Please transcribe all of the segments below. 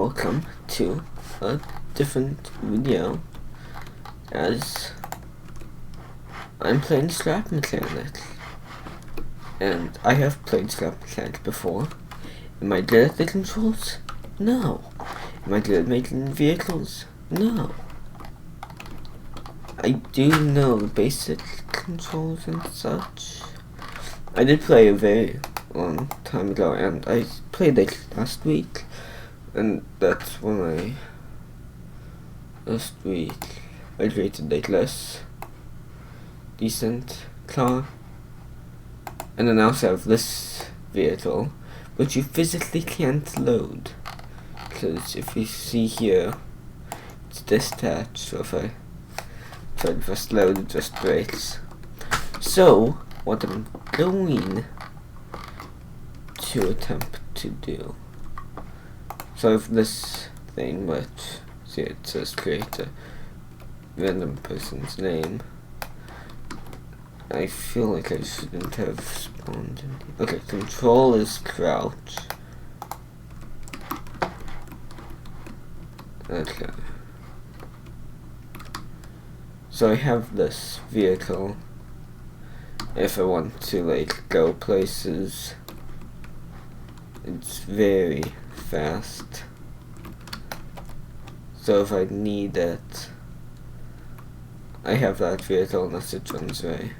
Welcome to a different video, as I'm playing Scrap Mechanics, and I have played Scrap Mechanics before. Am I good at the controls? No. Am I good at making vehicles? No. I do know the basic controls and such. I did play a very long time ago, and I played it last week. And that's when last week I created a less decent car. And then I also have this vehicle, which you physically can't load. Because if you see here, it's detached, so if I try to press load, it just breaks. So, what I'm going to attempt to do, so I have this thing, which, see, it says create a random person's name. I feel like I shouldn't have spawned in. Okay, control is crouch. Okay. So I have this vehicle. If I want to, like, go places, it's very fast. So if I need it, I have that vehicle unless it runs away.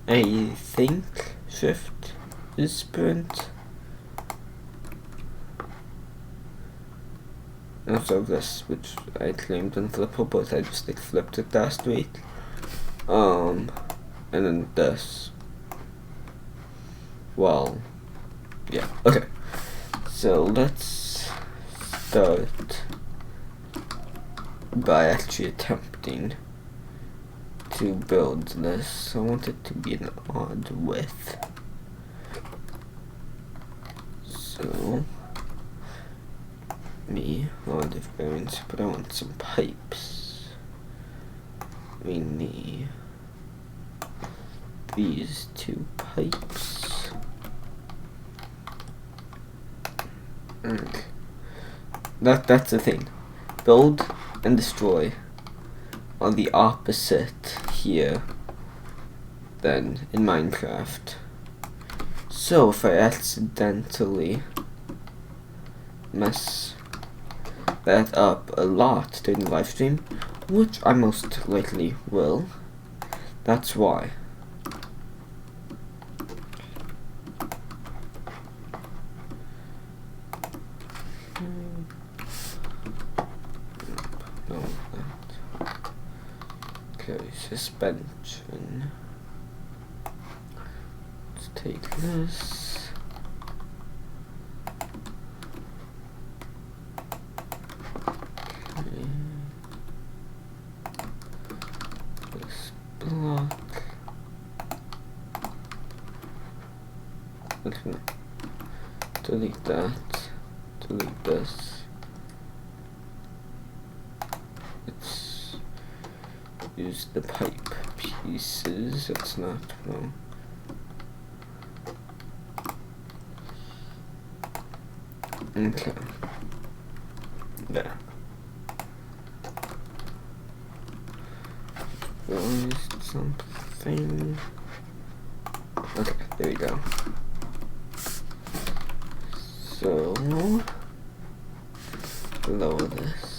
I think shift is sprint. Also this, which I claimed unflippable, but I just like flipped it last week. And then this. Well, yeah, okay. So let's start by actually attempting to build this. I want it to be an odd width. So odd variants, but I want some pipes. We need these two pipes. Okay. That's the thing. Build and destroy are the opposite here than in Minecraft. So if I accidentally mess that up a lot during the live stream, which I most likely will, that's why. Okay, suspension. Let's take this. Okay. This block. Okay. Delete that. Delete this. Let's use the pipe pieces. It's not wrong. Okay. There. Raised something. Okay, there we go. So lower this.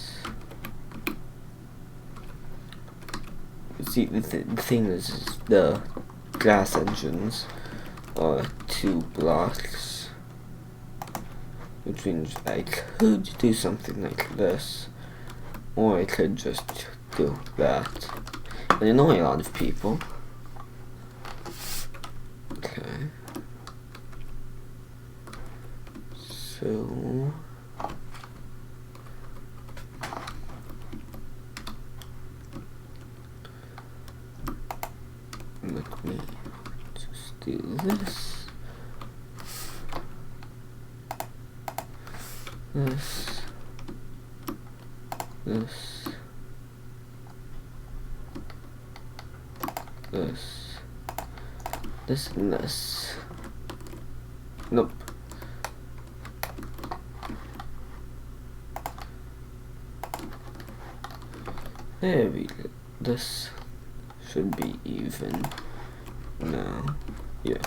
See, the thing is the gas engines are 2 blocks, which means I could do something like this, or I could just do that and annoy a lot of people. Okay. So let me just do this, this, this, this, this and this. Nope. There we go. This should be even now. Yeah.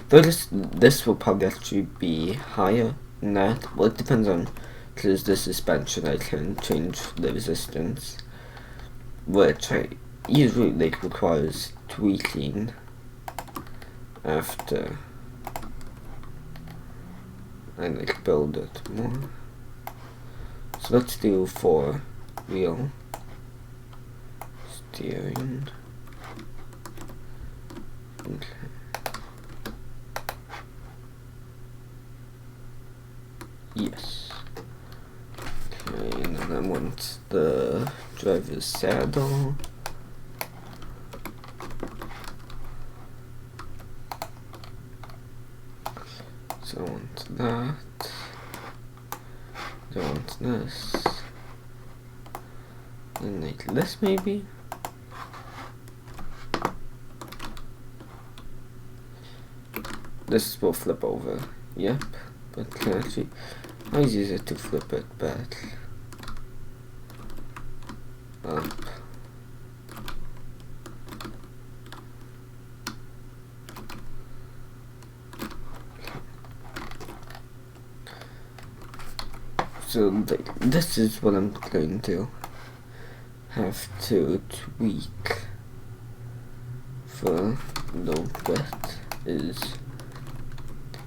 Though this will probably actually be higher than that. Well, it depends on, because the suspension I can change the resistance, which usually like requires tweaking after I like build it more. So let's do 4-wheel steering. Okay. Yes. Okay, and then I want the driver's saddle. So I want that. I want this. And like this maybe? This will flip over. Yep. But can actually, how easy is it to flip it back? Up. So this is what I'm going to have to tweak for a little bit, is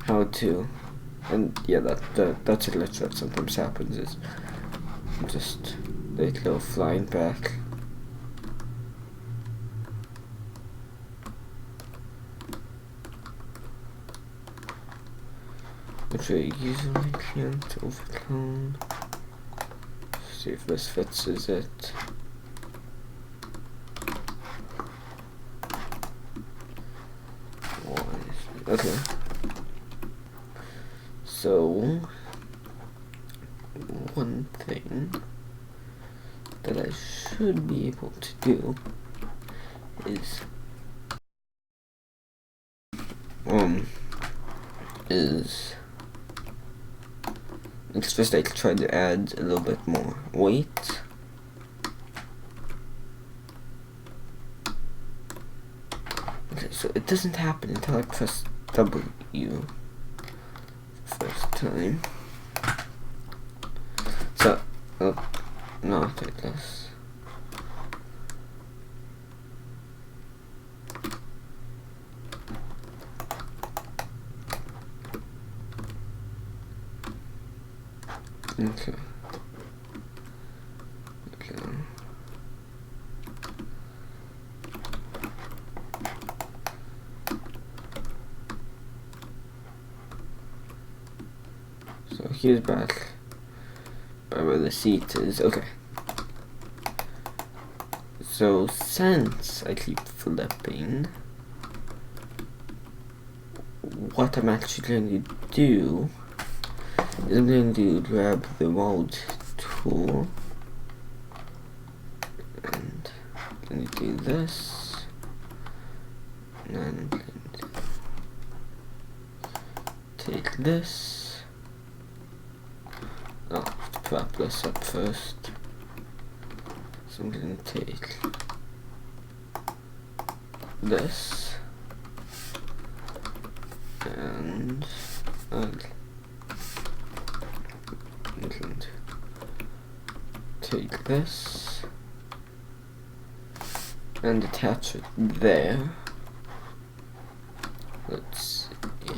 how to, and yeah, that's a glitch that sometimes happens, is just like little flying back. Which I usually can't overcome. See if this fits, is it? Okay. So, one thing that I should be able to do is let's first like try to add a little bit more weight. Okay, so it doesn't happen until I press W first time. So, no, take this. Okay. Okay. So here's back by where the seat is. Okay. So since I keep flipping, what I'm actually going to do is I'm going to grab the mold tool and I'm going to do this, and I'm going to take this. Oh, I have to prop this up first. So I'm going to take this and take this and attach it there. Let's see.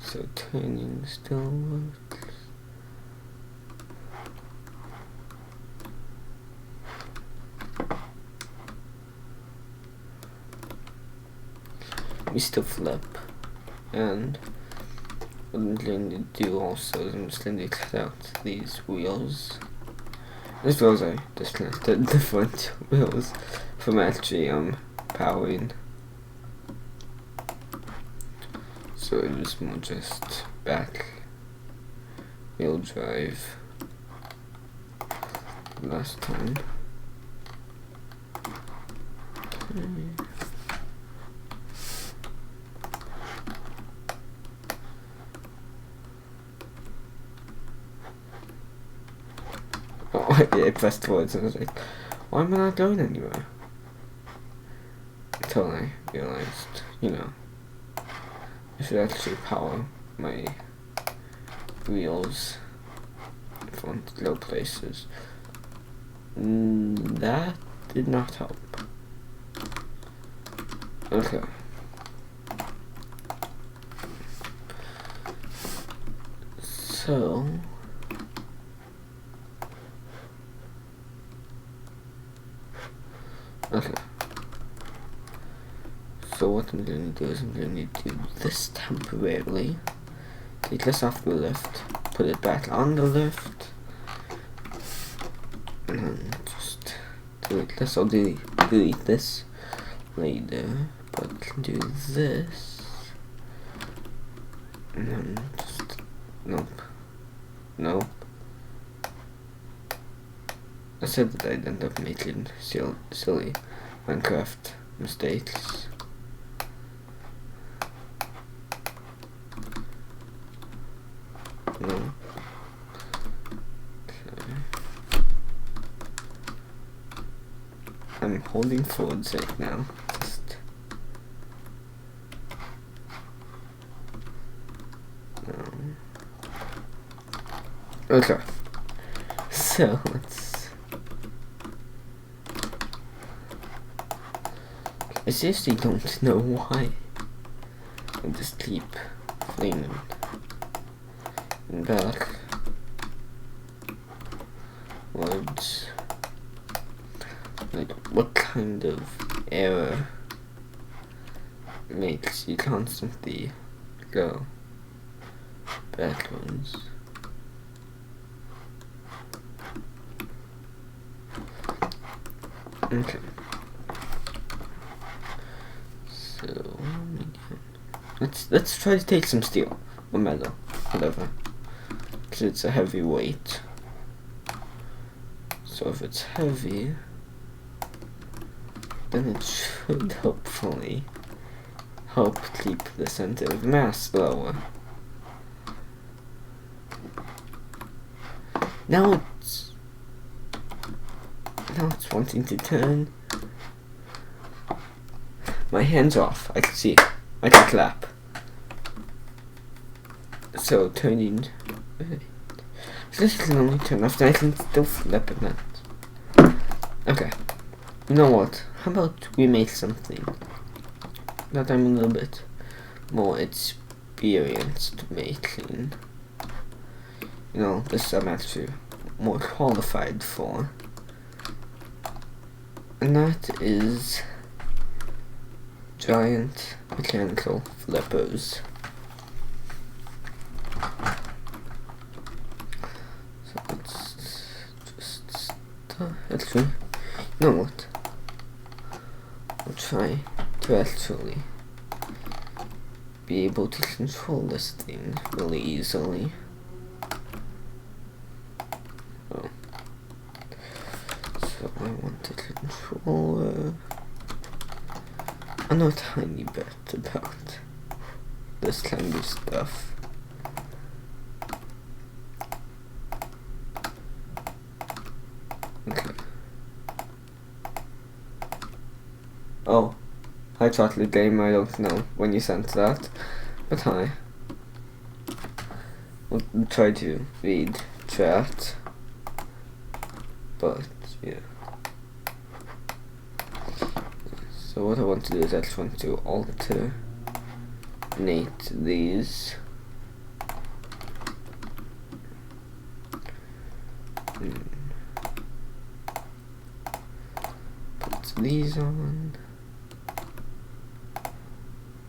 So turning still works. We still flip, and what I'm going to do also is I'm just going to cut out these wheels. These wheels I disconnected the front wheels from actually powering. So so it was more just back wheel drive last time. Oh yeah, I pressed forwards and I was like, why am I not going anywhere? Until I realized, you know, I should actually power my wheels if I want to go places. That did not help. Okay. So okay. So what I'm going to do is I'm going to do this temporarily. Take this off the lift, put it back on the lift, and then just delete this. I'll delete this later, but do this, and then just nope. I said that I'd end up making silly Minecraft mistakes. No. Okay. I'm holding forward safe now. Just no. Okay. So let's. I seriously don't know why I just keep flaming back words. Like, what kind of error makes you constantly go backwards? Okay. So let's try to take some steel or metal, whatever. Because it's a heavy weight. So if it's heavy, then it should hopefully help keep the center of mass lower. Now it's wanting to turn. My hand's off. I can see it. I can clap. So turning. So this can only turn off, then I can still flip it that. Okay. You know what? How about we make something that I'm a little bit more experienced making? You know, this I'm actually more qualified for. And that is giant mechanical flippers. So let's just start. Actually, you know what? I'll try to actually be able to control this thing really easily. Oh. So I want a controller. I know a tiny bit about this kind of stuff. Okay. Oh, hi Chocolate Game, I don't know when you sent that, but hi. We'll try to read chat, but yeah. So what I want to do is I just want to alternate these. Put these on.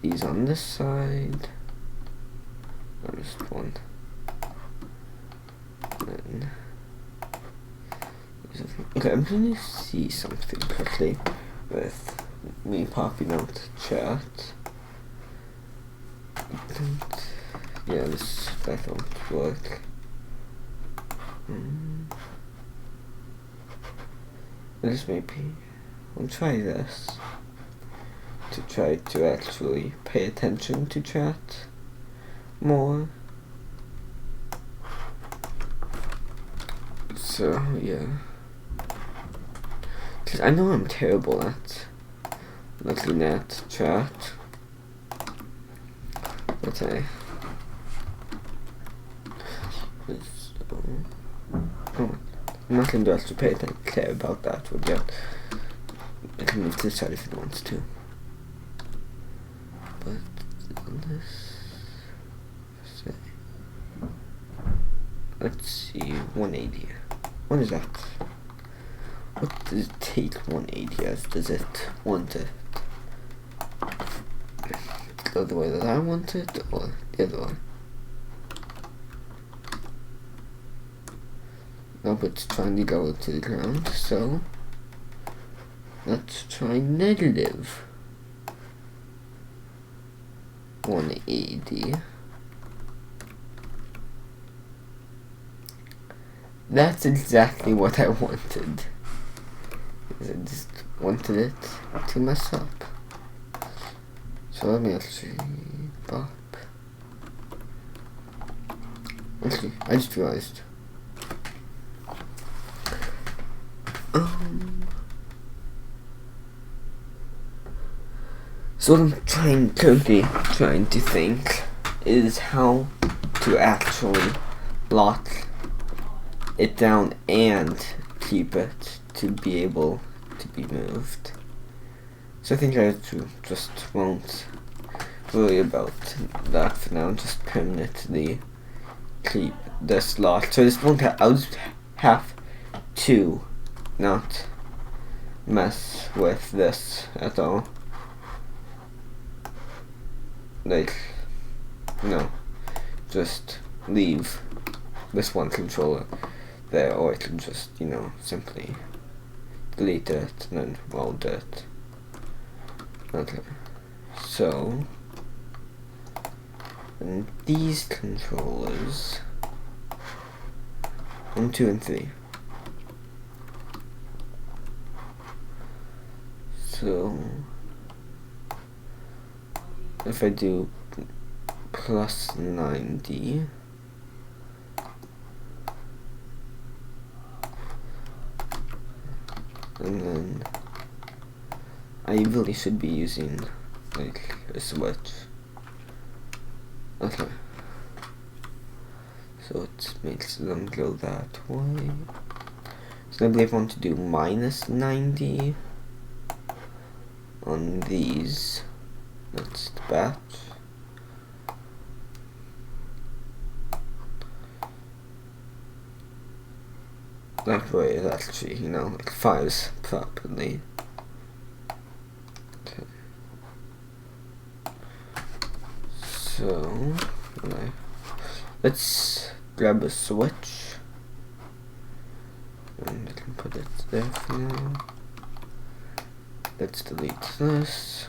These on this side. I missed one. And then okay, I'm going to see something quickly with me popping out chat. yeah, that won't work. This maybe I'll try this to try to actually pay attention to chat more. So yeah, cause I know I'm terrible at looking at chat, but I'm not going to actually pay attention, care about that one yet. I can move to the side if it wants to. But on this, let's see, 180. What is that? What does it take 180 as? Does it want it go the way that I want it, or the other one? Nope, it's trying to go to the ground, so let's try negative 180. That's exactly what I wanted. I just wanted it to mess up. So let me actually pop. Actually, I just realized. So what I'm currently trying to think is how to actually lock it down and keep it to be able to be moved. So I think I just won't worry about that for now, just permanently keep this locked. So this won't I'll just have to not mess with this at all. Like, no, just leave this one controller there, or I can just, simply delete it and then mold it. Okay, so, and these controllers, 1, 2, and 3. So, if I do plus 90, and then I really should be using like a switch. Okay, so it makes them go that way. So I believe I want to do minus 90 on these. That's the batch. That way it actually, like fires properly. Okay. So, let's grab a switch. And I can put it there for now. Let's delete this.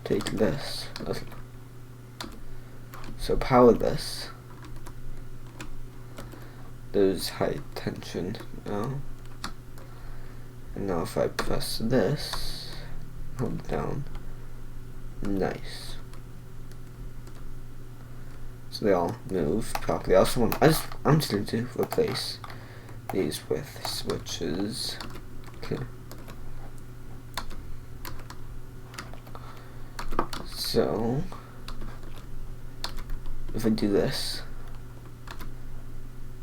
Take this. Okay. So power this. There's high tension now. And now if I press this, hold down. Nice. So they all move properly. I'm just going to replace these with switches. Okay. So if I do this,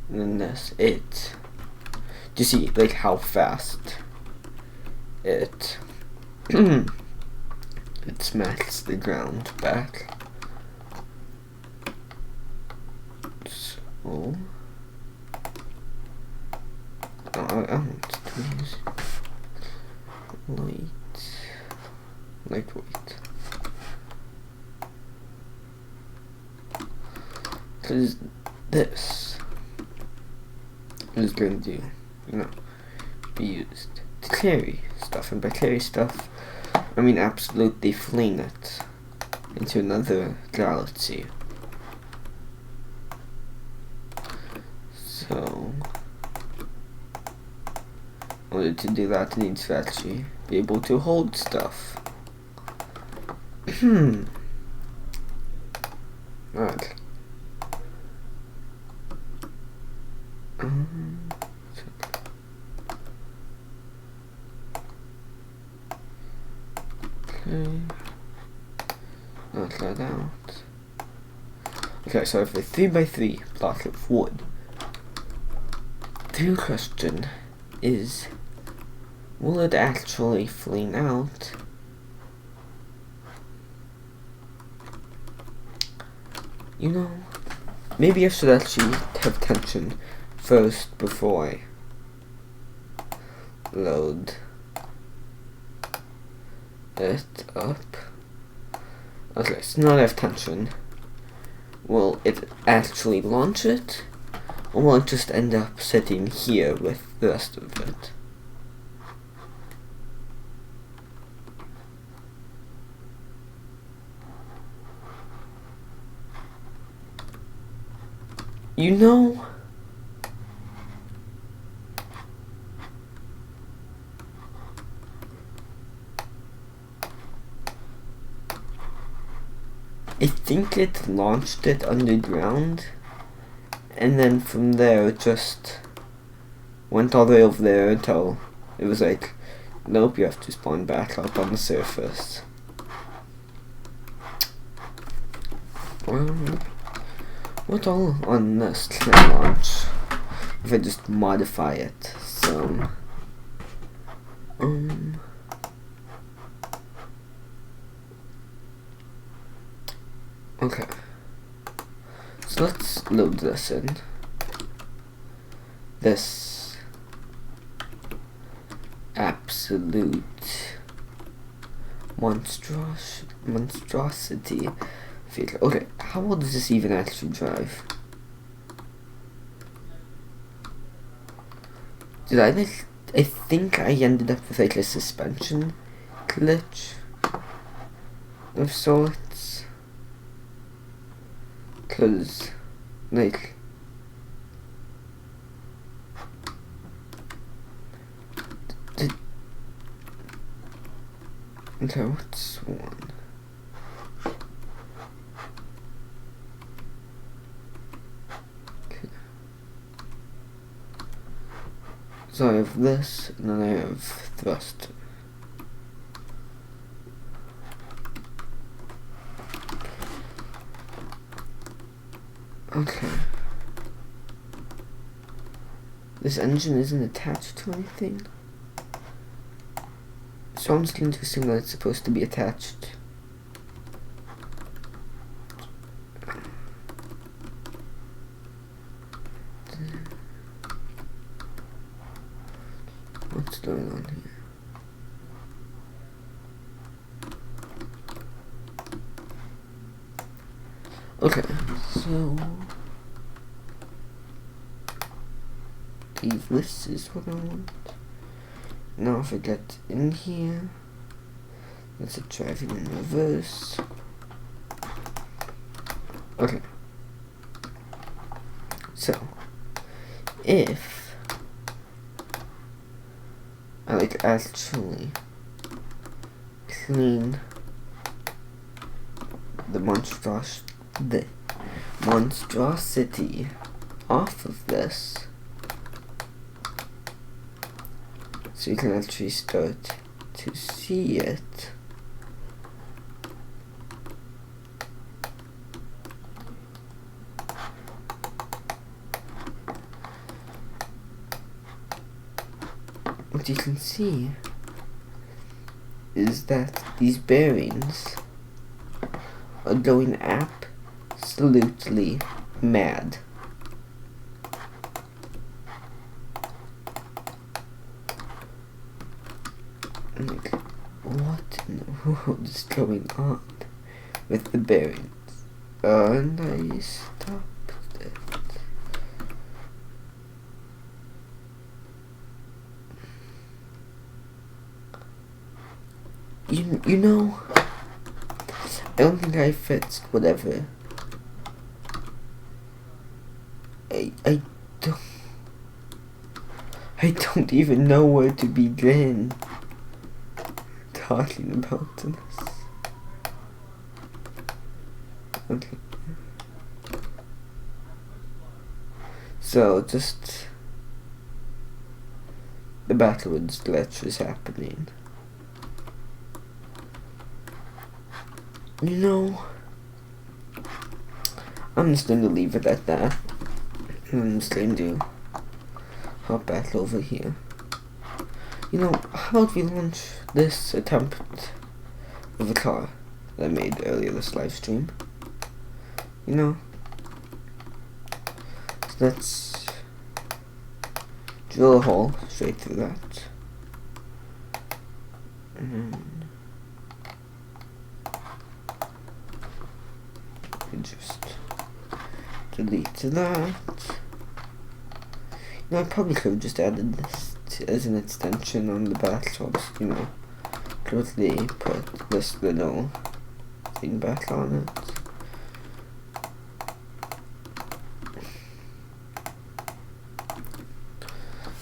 and then this, do you see like how fast it it smacks the ground back? So I want to use lightweight. Because this is going to, be used to carry stuff, and by carry stuff, I mean absolutely fling it into another galaxy In order to do that, I need to actually be able to hold stuff. Right. Okay. Knock that out. Okay, so I have a 3x3 block of wood. The question is, will it actually flame out? You know, maybe I should actually have tension first before I load it up. Okay, so now I have tension. Will it actually launch it? Or will it just end up sitting here with the rest of it? You know, I think it launched it underground, and then from there it just went all the way over there until it was like, nope, you have to spawn back up on the surface. Well, what all on this can launch if I just modify it some? Okay, so let's load this in. This absolute monstrosity feature. Okay, how well does this even actually drive? I think I ended up with like a suspension glitch of sorts. Cause, like, okay, what's one? Okay. So I have this, and then I have thrust. Okay. This engine isn't attached to anything. So I'm just going to assume that it's supposed to be attached. What's going on here? Okay, so this is what I want. Now if I get in here, let's driving in reverse. Okay. So if I like actually clean the monstrosity off of this, so you can actually start to see it. What you can see is that these bearings are going absolutely mad. Like, what in the world is going on with the bearings? And I stopped it. You know, I don't think I fixed whatever. I I don't even know where to begin talking about this. Okay. So, just the battle with Sledge is happening. You know, I'm just going to leave it at that. I'm just going to hop back over here. You know, how about we launch this attempt of a car that I made earlier this live stream? You know? So let's drill a hole straight through that. And we just delete that. You know, I probably could have just added this as an extension on the back, so I'll just, you know, quickly put this little thing back on it.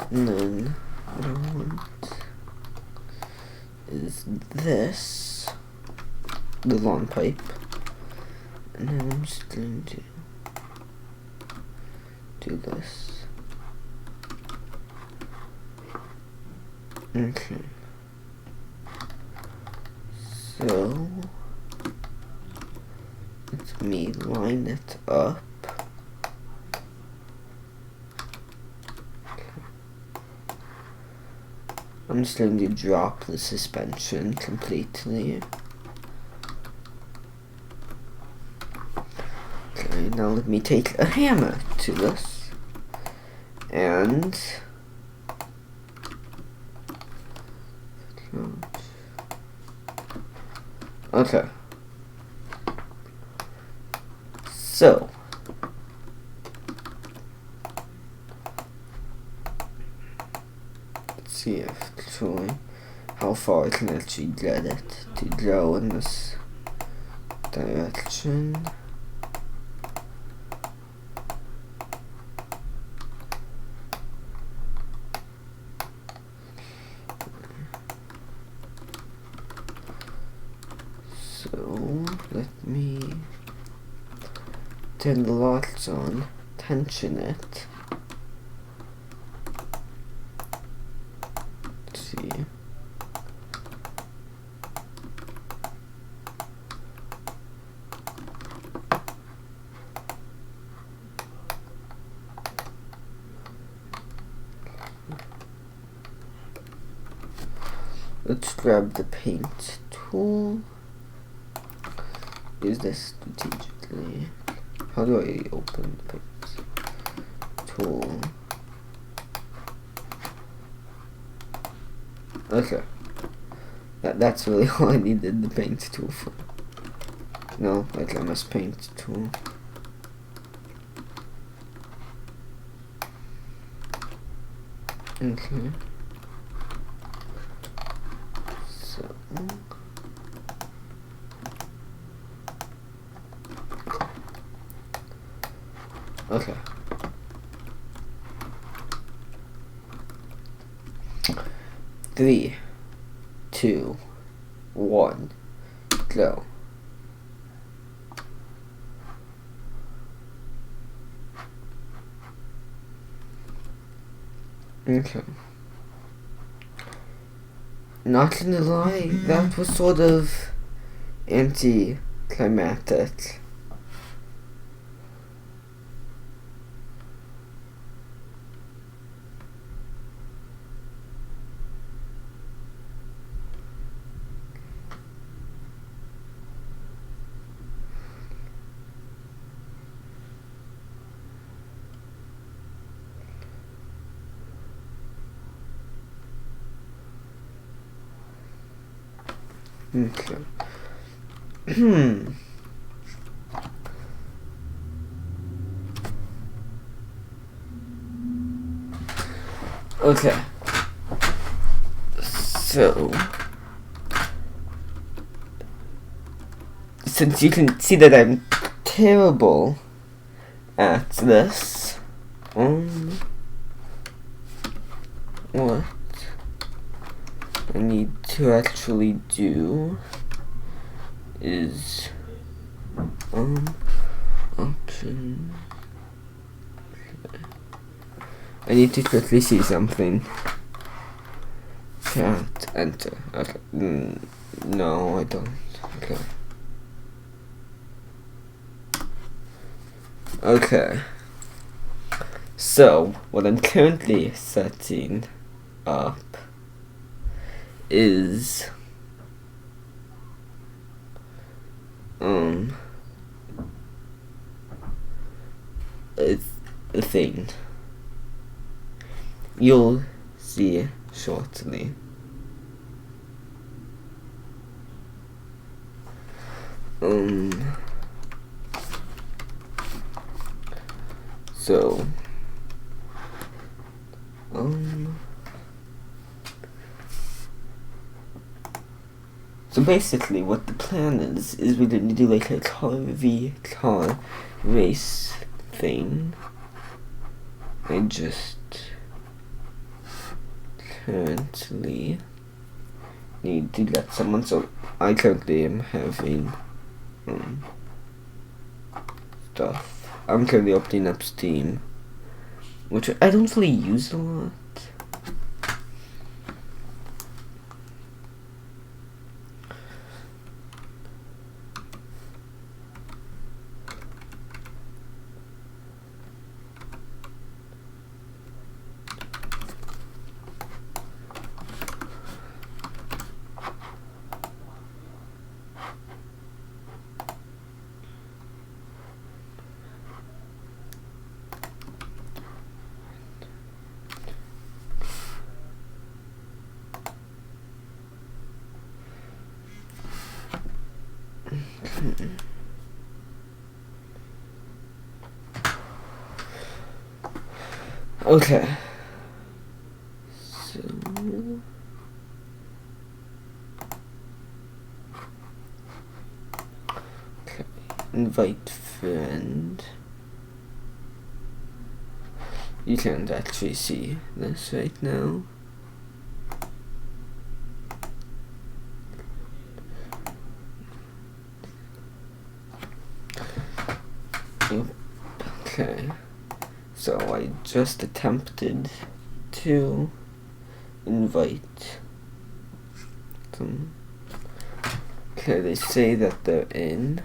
And then what I want is this, the lawn pipe, and then I'm just going to do this. Okay. So let me line it up. I'm just going to drop the suspension completely. Okay, now let me take a hammer to this and okay. So let's see if actually how far I can actually get it to go in this direction. So let me turn the lights on, tension it. Let's see. Let's grab the paint tool. Use this strategically. How do I open the paint tool? Okay. That's really all I needed the paint tool for. No, like I must paint tool. Okay. So okay. 3, 2, 1, go. Okay. Not gonna lie, that was sort of anti-climactic. Okay. Okay. So, since you can see that I'm terrible at this, what I need to actually do is option. I need to quickly see something. Chat, enter. Okay. No, I don't. Okay. Okay. So, what I'm currently setting up is a thing. You'll see shortly. So basically what the plan is we're gonna do like a car v car race thing. I just currently need to let someone, so I currently am having stuff. I'm currently opening up Steam, which I don't really use a lot. Okay. So okay. Invite friend. You can't actually see this right now. Okay. So I just attempted to invite them. Okay, they say that they're in.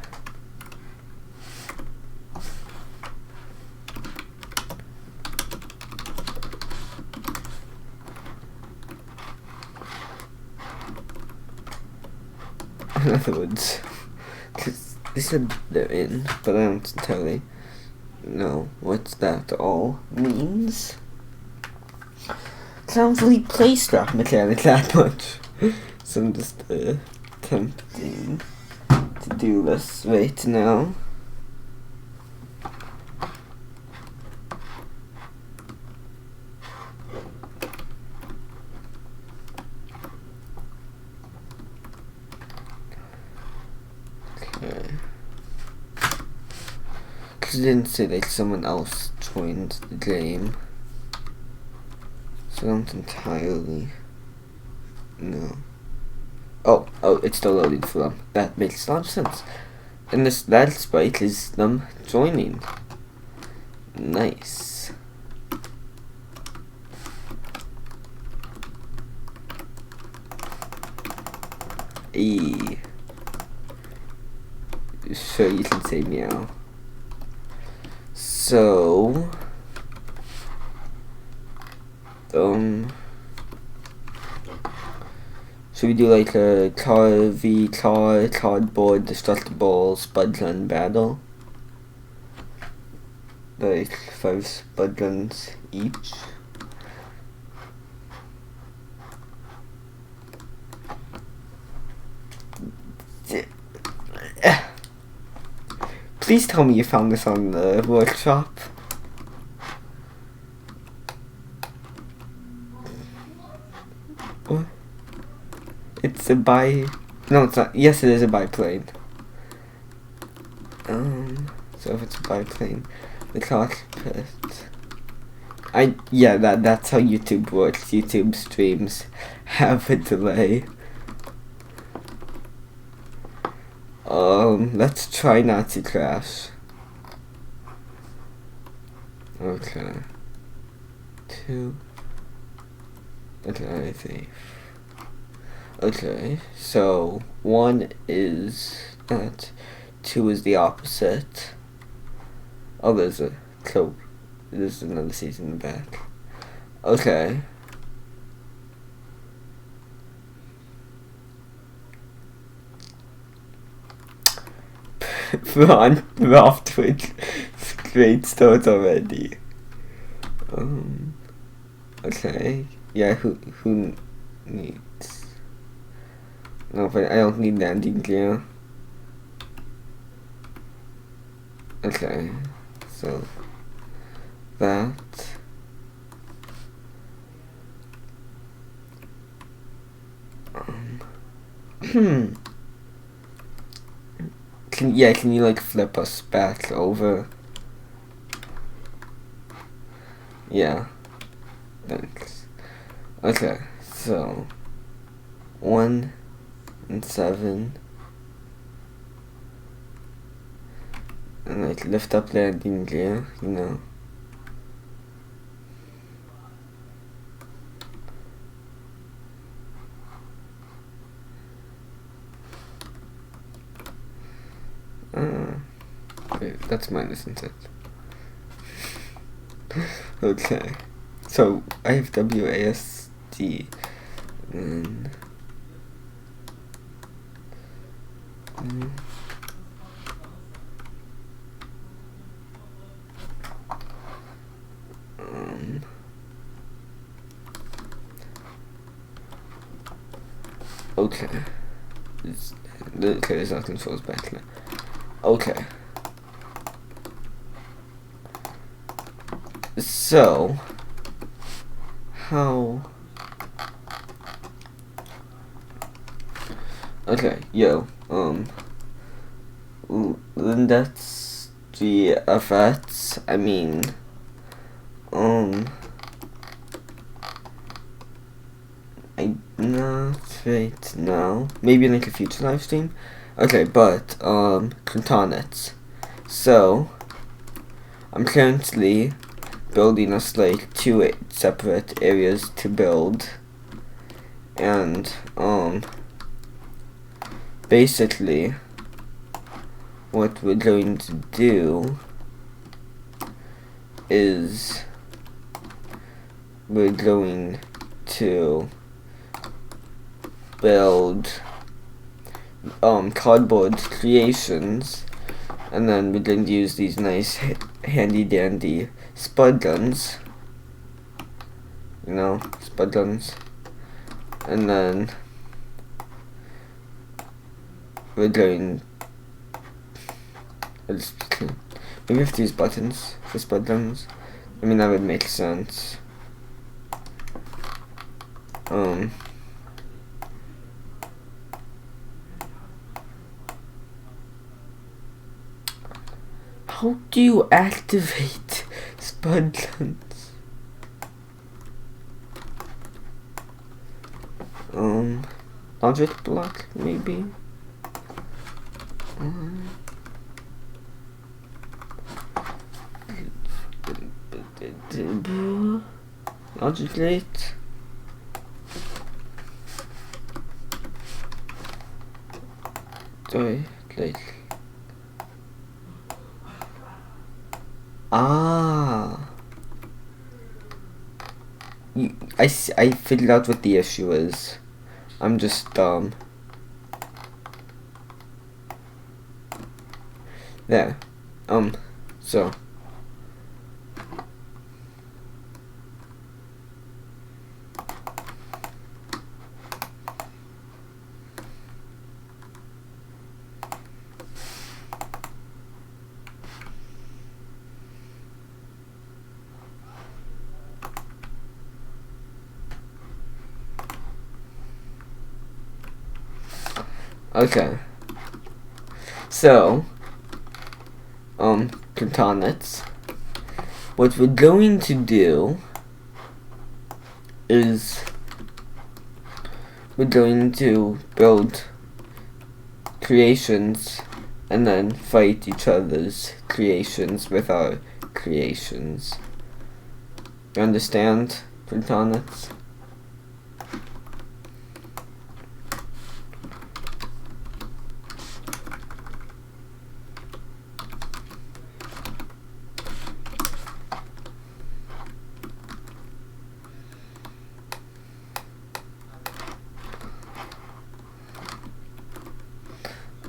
In other words, because they said they're in, but I don't entirely know what that all means. Sounds like play strap mechanic that much. So I'm just attempting to do this right now. Okay. Because it didn't say like someone else joined the game. So I don't entirely know. Oh, it's still loading for them. That makes a lot of sense. And that sprite is them joining. Nice. Sure, you can say meow. So should we do like a car v car, cardboard, destructible, spud gun battle? Like 5 spud guns each. Please tell me you found this on the workshop. What? It's a no, it's not. Yes, it is a biplane. So if it's a biplane, the cockpit Yeah, that's how YouTube works. YouTube streams have a delay. Let's try not to crash. Okay. 2. Okay, 3. Okay, so 1 is that, 2 is the opposite. Oh, there's another season in the back. Okay. We're off to a great start already. Okay. Yeah, who needs... No, but I don't need landing gear. Okay, so that. Can you like flip us back over? Yeah, thanks. Okay, so 1 and 7, and like lift up landing gear, you know. Wait, that's mine, isn't it? Okay, so I have WASD, and okay. There's our controls back now. Okay. So, how... Okay, yo, that's the effects. I mean, not right now. Maybe in like a future live stream. Okay, but Cryptonits. So, I'm currently building us like 2 separate areas to build, and basically what we're going to do is we're going to build cardboard creations, and then we're going to use these nice handy dandy spud guns, you know, spud guns, and then we're going maybe we have to use buttons for spud guns. I mean, that would make sense. How do you activate spud guns? Logic block, maybe? Logic gate. Sorry, like... I figured out what the issue is. I'm just dumb. There. So. Okay. So, Cryptonits. what we're going to do is we're going to build creations and then fight each other's creations with our creations. You understand, Plutonics?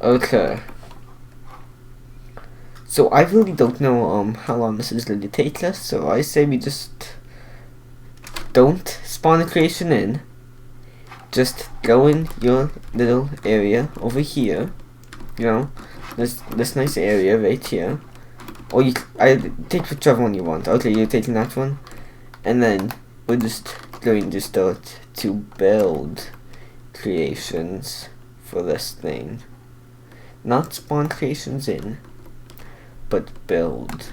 Okay. So I really don't know how long this is going to take us, so I say we just don't spawn a creation in. Just go in your little area over here. You know, this nice area right here. Or I take whichever one you want. Okay, you're taking that one. And then we're just going to start to build creations for this thing. Not spawn creations in, but build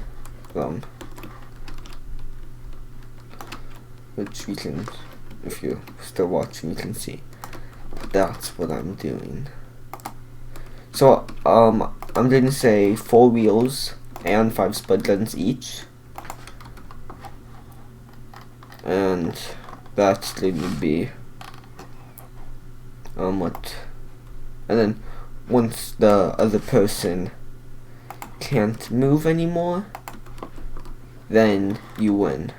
them. Which you can, if you're still watching, you can see. That's what I'm doing. So, I'm going to say 4 wheels and 5 spud guns each. And that's going to be, what, and then once the other person can't move anymore, then you win.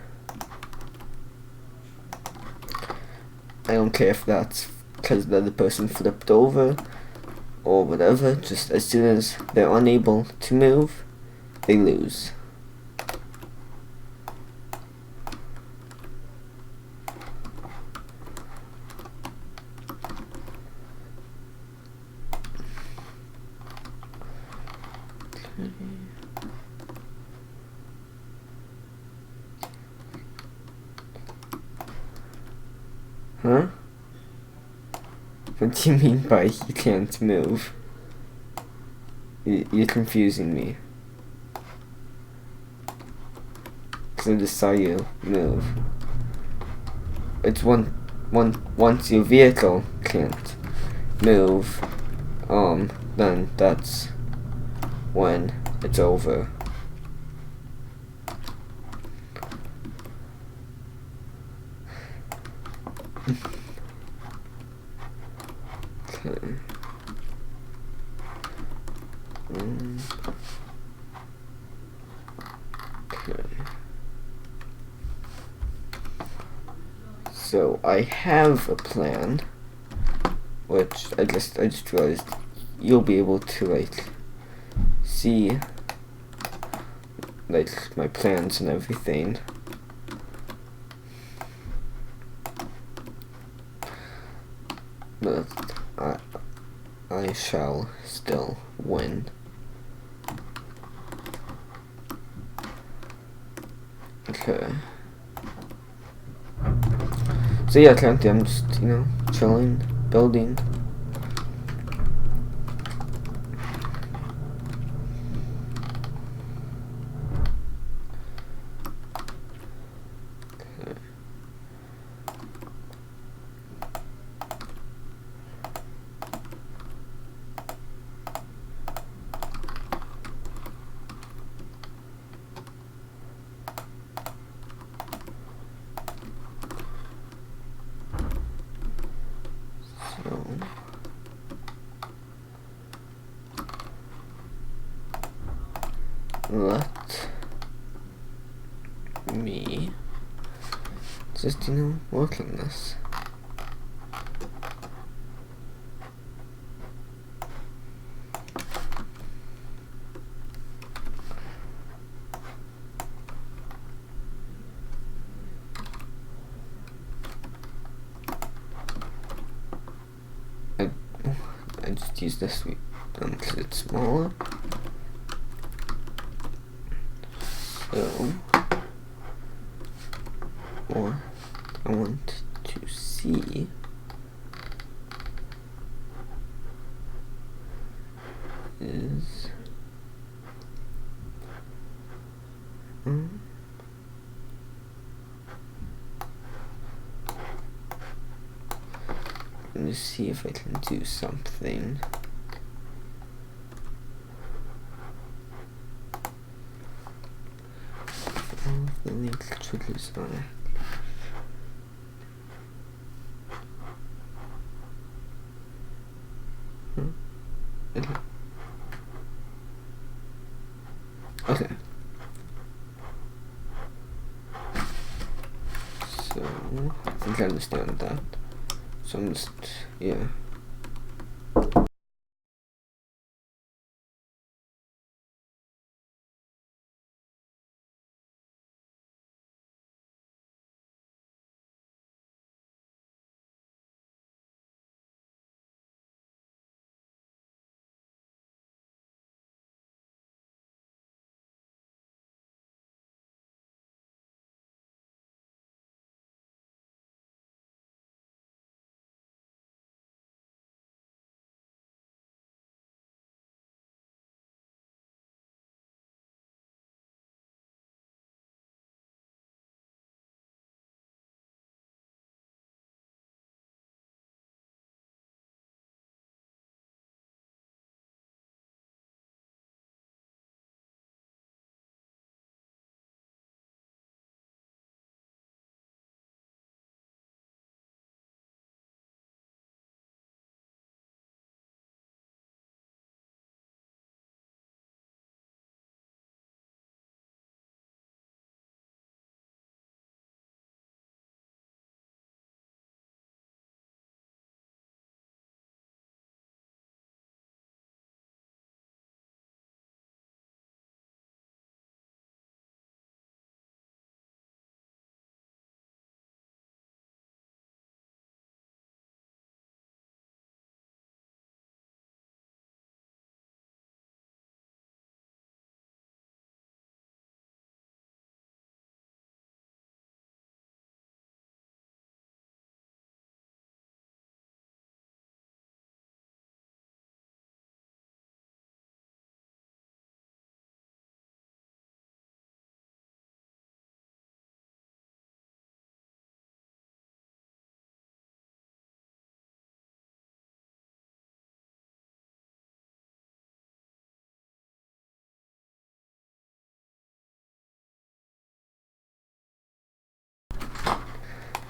I don't care if that's because the other person flipped over or whatever, just as soon as they're unable to move, they lose. Huh? What do you mean by you can't move? You're confusing me. Because I just saw you move. It's once your vehicle can't move, then that's when it's over. Okay. Okay. So I have a plan, which I just realized you'll be able to like see like my plans and everything. But I shall still win. Okay. So yeah, currently I'm just, chilling, building. Let me just, work on this. I just use this because it's smaller. So, what I want to see is to see if I can do something. All the link triggers on it. Okay. So, I think I understand that. So I'm just, yeah.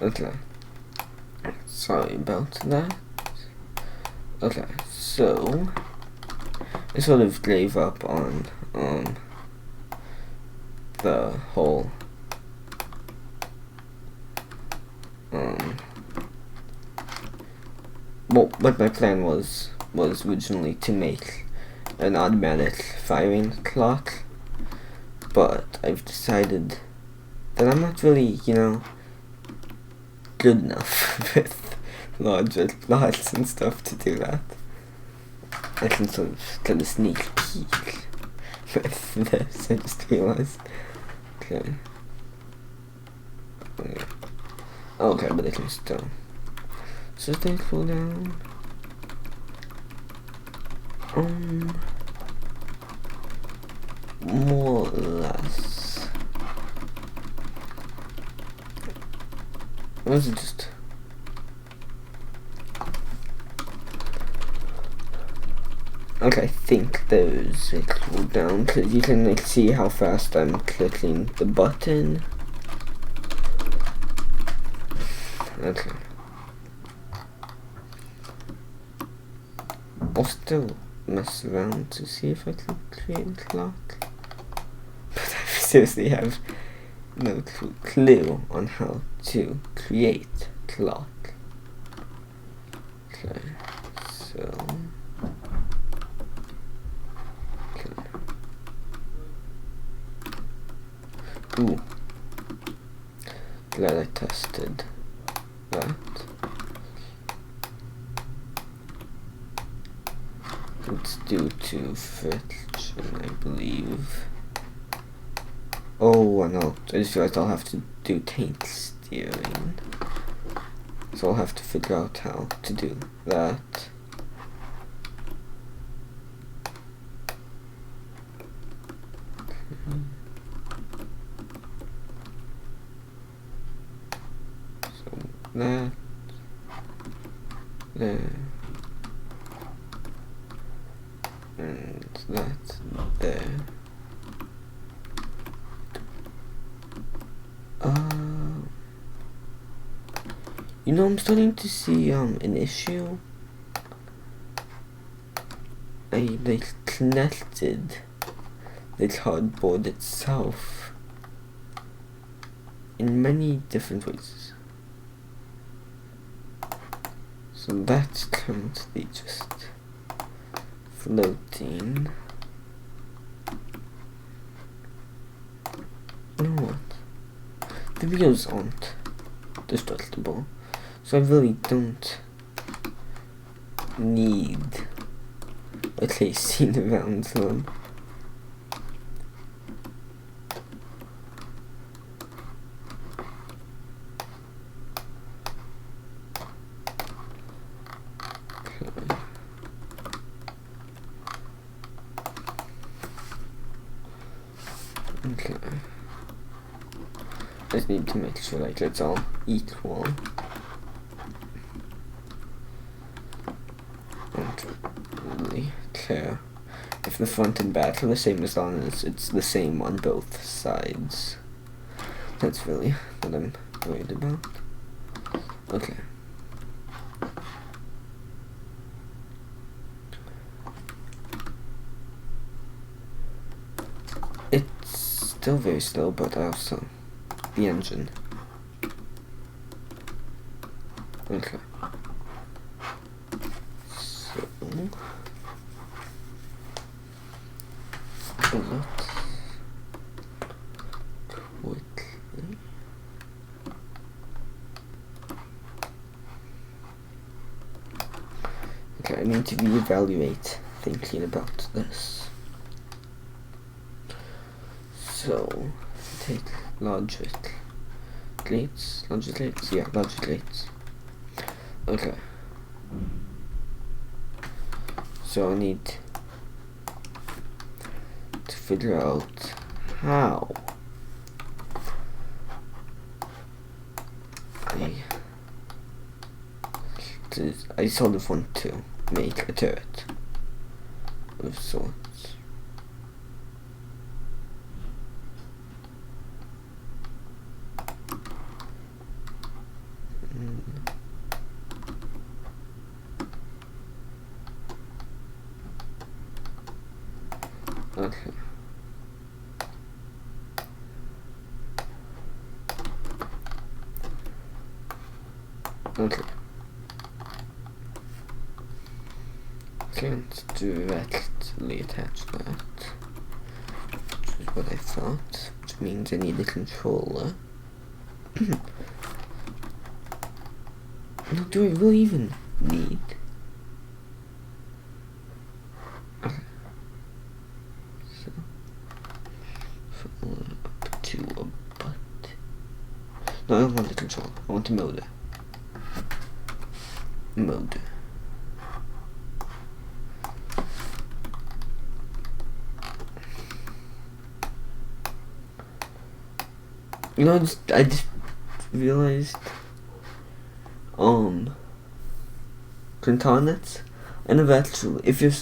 Okay. Sorry about that. Okay, so I sort of gave up on the whole well, what my plan was originally to make an automatic firing clock, but I've decided that I'm not really, good enough with logic, lots and stuff to do that. I can sort of get a sneak peek with this, I just realized. Okay. Okay, but I can still. So they cool down. More or less. Or was it just... Okay, I think those cool down, because you can see how fast I'm clicking the button. Okay. I'll still mess around to see if I can create a clock. But I seriously have no clue on how to create clock. Okay, so... Okay. Ooh. Glad I tested that. It's due to friction, I believe. Oh, no, I just realized I'll have to do tank steering. So I'll have to figure out how to do that. So that there, and that there. You know, I'm starting to see an issue. I connected the cardboard itself in many different ways. So that's currently just floating. You know what? The wheels aren't destructible, so I really don't need a chasing around them. Okay. I just need to make sure like it's all equal. I don't really care if the front and back are the same, as long as it's the same on both sides. That's really what I'm worried about. Okay. It's still very slow, but also the engine. Okay. So let's quickly I need to reevaluate thinking about this. So take logic gates, yeah, logic gates. Okay. So I need to figure out how I sort of want to make a turret of sorts. Okay. Okay. Can't directly attach that, which is what I thought, which means I need a controller. No, do I really even need? Okay. So, up to a butt. No, I don't want the controller. I want the motor. Motor. You know, I just realized, Quintanets, I never actually,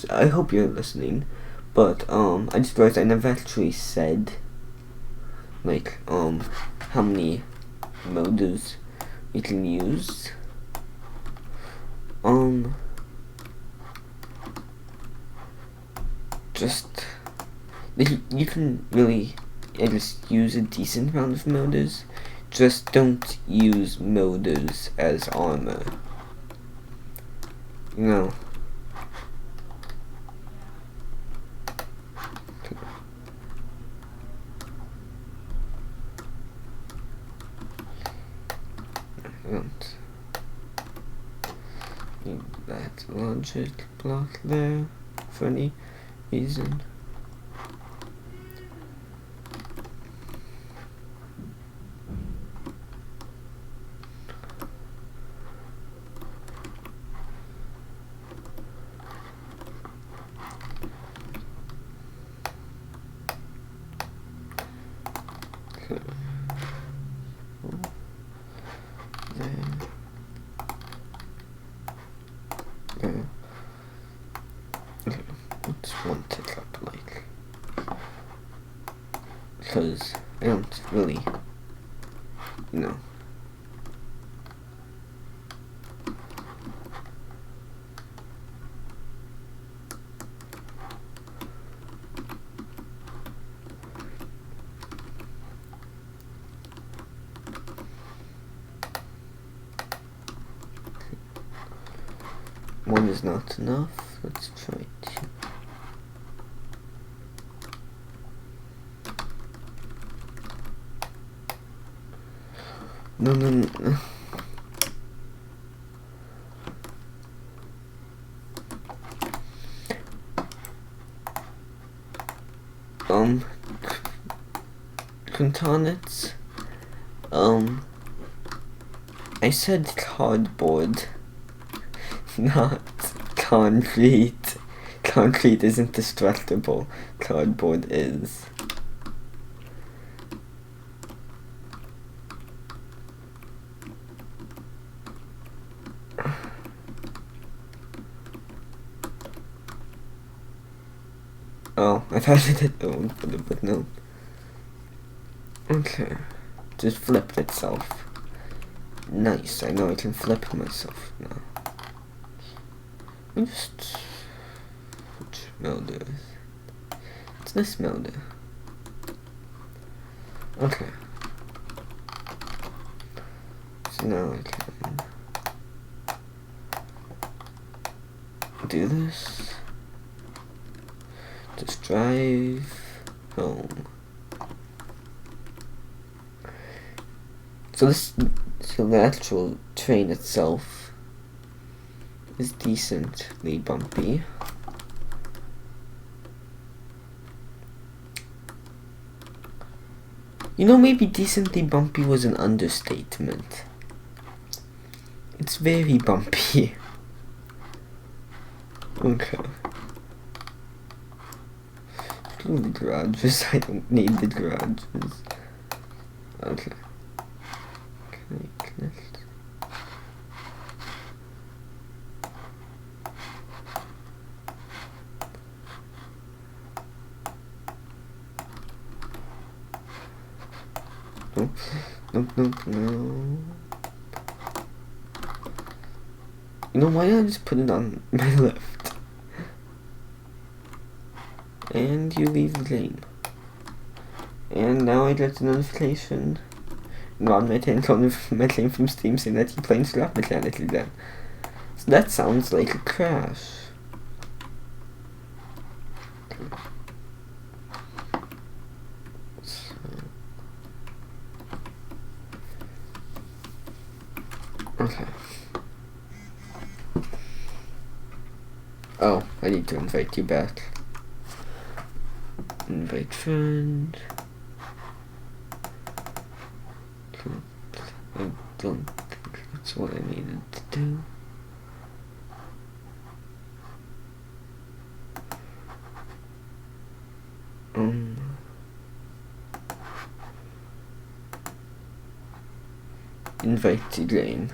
I hope you're listening, but, I just realized I never actually said, like, how many modes you can use. You can really, just use a decent amount of motors. Just don't use motors as armor. You know. I don't need that logic block there for any reason. because I don't really, you know. One is not enough. Let's try two. No. Contonets. I said cardboard, not concrete. Concrete isn't destructible. Cardboard is. Oh, I thought I did the one, but no. Okay. Just flipped itself. Nice, I know I can flip it myself now. Just... which melder is... it's this melder. Okay. So now I can... do this. Just drive home. So the actual train itself is decently bumpy. You know, maybe decently bumpy was an understatement. It's very bumpy. Okay. The garages, I don't need the garages. Okay. Can I connect? Nope, no. You know, why don't I just put it on my left? And you leave the lane. And now I get a notification. Ron maintained my claim from Steam saying that he playing slot mechanically then. So that sounds like a crash. Okay. Oh, I need to invite you back. Invite friend. I don't think that's what I needed to do. Invite to game.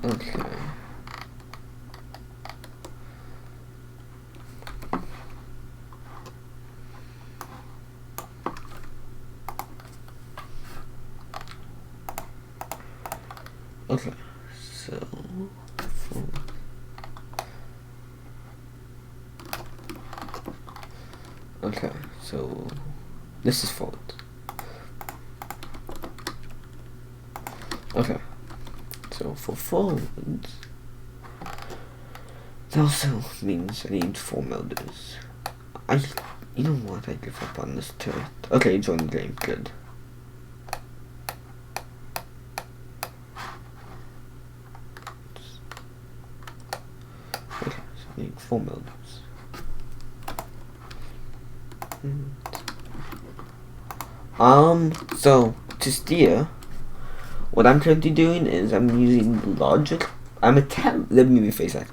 Okay. Okay, so okay, so this is fault. Okay, so for phones, that also means I need 4 melders. You know what? I give up on this turret. Okay, join the game. Good. Okay, so I need 4 melders. So to steer, what I'm currently doing is I'm using logic. Let me rephrase that.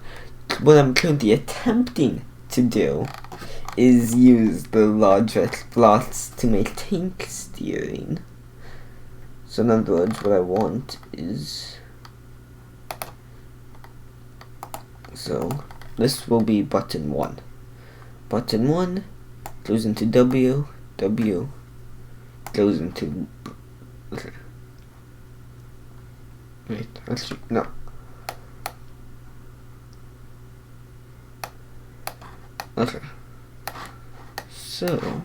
What I'm currently attempting to do is use the logic plots to make tank steering. So in other words, what I want is this will be button 1. Button 1 goes into W, W goes into... Okay. Wait, actually, no. Okay. So,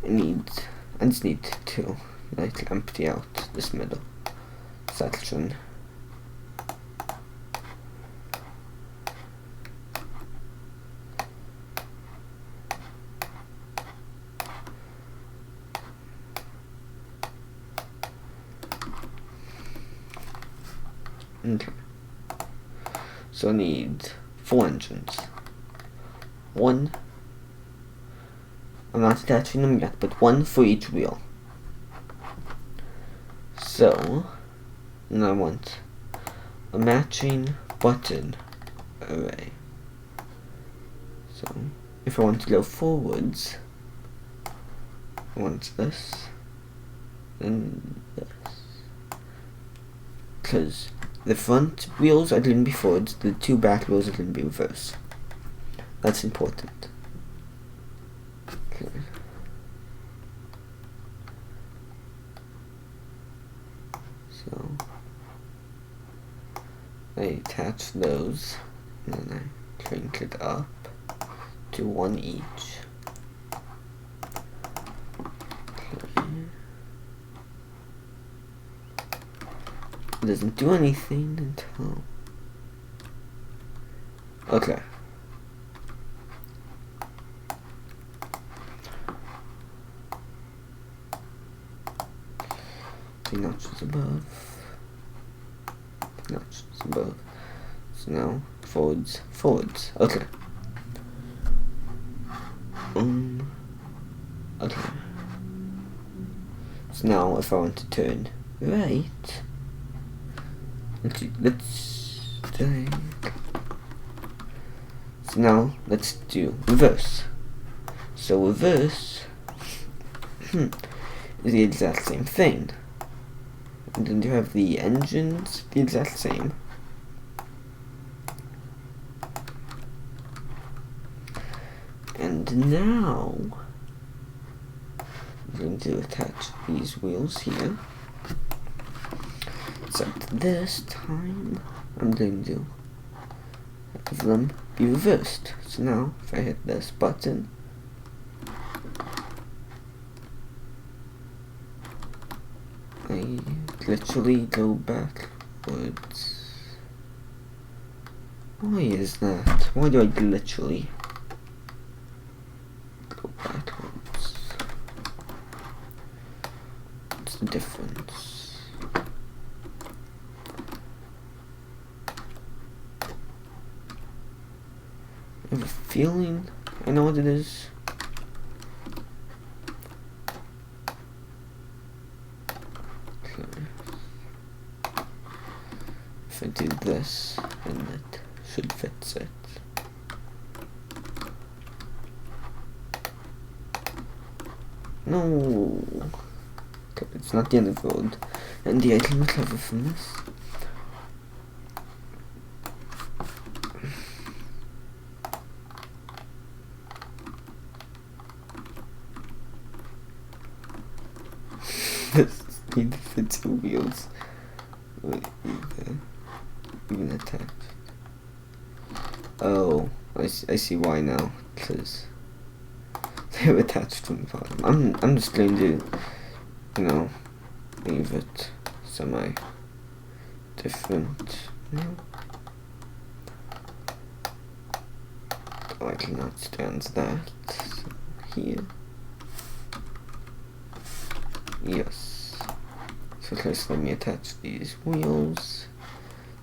I just need to like empty out this middle section. Okay. So I need 4 engines. 1. I'm not attaching them yet, but 1 for each wheel. So, and I want a matching button array. So, if I want to go forwards, I want this, and this. Because the front wheels are going to be forwards, the 2 back wheels are going to be reverse. That's important. Okay. So, I attach those, and then I crank it up to 1 each. Okay. It doesn't do anything until... Okay. 3 notches above. Notches above. So now, forwards, forwards. Okay. Okay. So now, if I want to turn right, let's do. So now, let's do reverse. So reverse is the exact same thing. And then you have the engines, the exact same. And now, I'm going to attach these wheels here. Except this time, I'm going to have them be reversed. So now, if I hit this button, I literally go backwards. Why is that? Why do I literally go backwards? What's the difference? I have a feeling I know what it is. If I do this, then it should fix it. No! Okay, it's not the end of the road. And I can recover from this. This need to fit 2 wheels. Wait, even attached. Oh, I see why now. Because they're attached from the bottom. I'm just going to, you know, leave it semi different. Oh, I cannot stand that. So here. Yes. So first let me attach these wheels,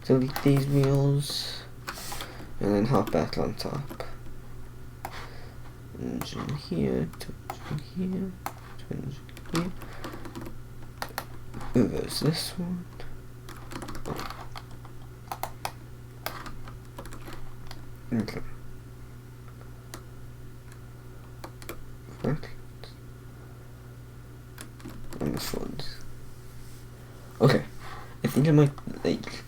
delete these wheels, and then hop back on top. Engine here, to engine here, to engine here. Reverse this one. Oh. Okay. Perfect. And this one's okay. I think I might like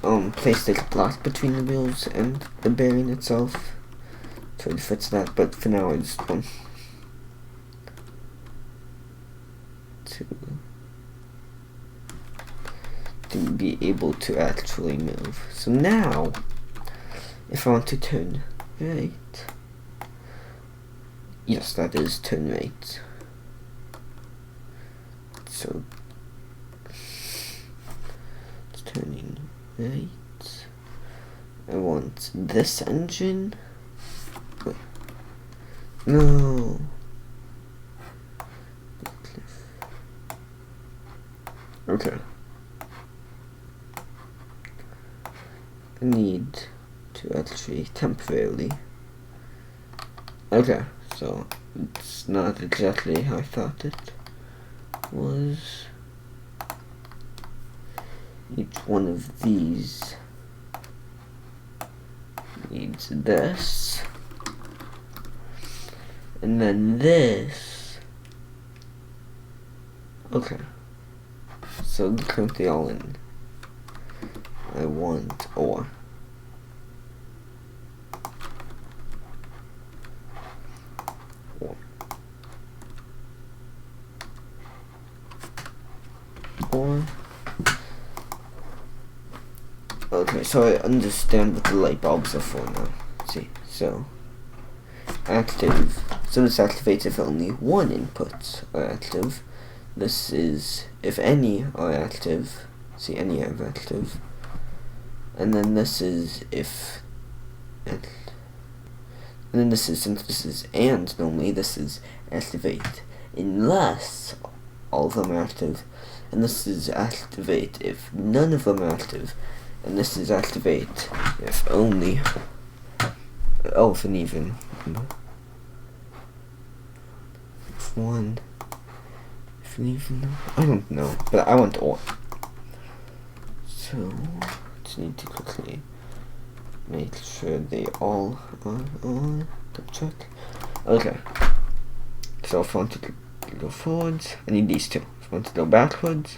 place the block between the wheels and the bearing itself. Try to fix that, but for now I just want to be able to actually move. So now, if I want to turn right, yes, that is turn right. So it's turning right. I want this engine. Wait. No. Okay. I need to actually temporarily. Okay, so it's not exactly how I thought it was. Each one of these needs this, and then this. Okay, so they're currently all in. I want ore. Okay, so I understand what the light bulbs are for now. See, so active. So this activates if only one inputs are active. This is if any are active. See, any are active. And then this is if. And then this is, since this is and normally, this is activate unless all of them are active. And this is activate if none of them are active. And this is activate if only. Oh, if an even. If one. If an even. I don't know. But I want ore. So, just need to quickly make sure they all are on. Double check. Okay. So if I want to go forwards, I need these two. If I want to go backwards,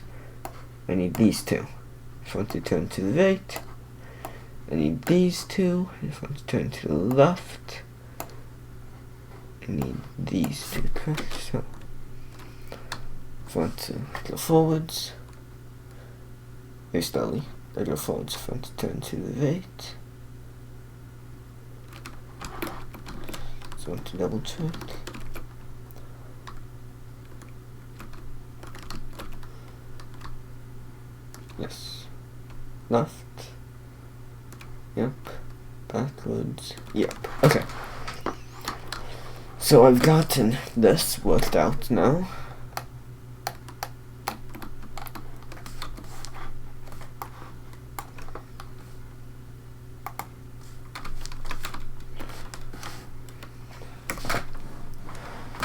I need these two. If I want to turn to the right, I need these two. If I want to turn to the left, I need these two. Correct. So if I want to go forwards, very slowly, I go forwards. If I want to turn to the right, so I want to double check. Yes. Left. Yep. Backwards. Yep. Okay. So I've gotten this worked out now.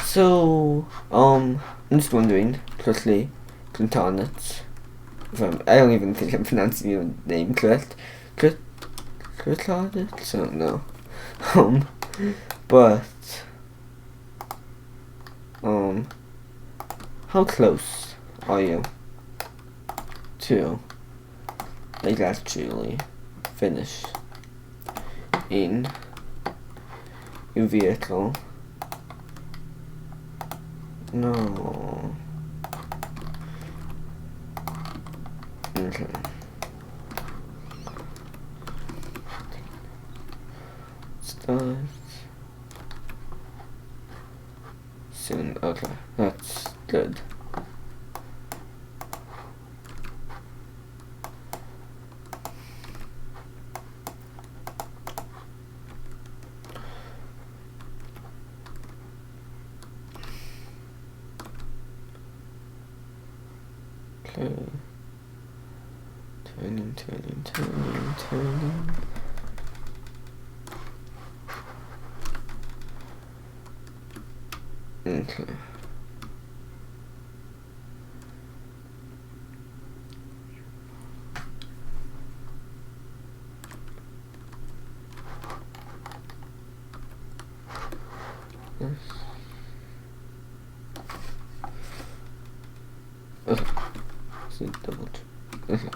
So, I'm just wondering, quickly, Clintonets. I don't even think I'm pronouncing your name correct. Clintonets? I don't know. But, how close are you to, like, actually finish in your vehicle? No. Okay. Start soon. Okay, that's good. Okay. Turning. Okay. Yes. Okay. So double check. Okay.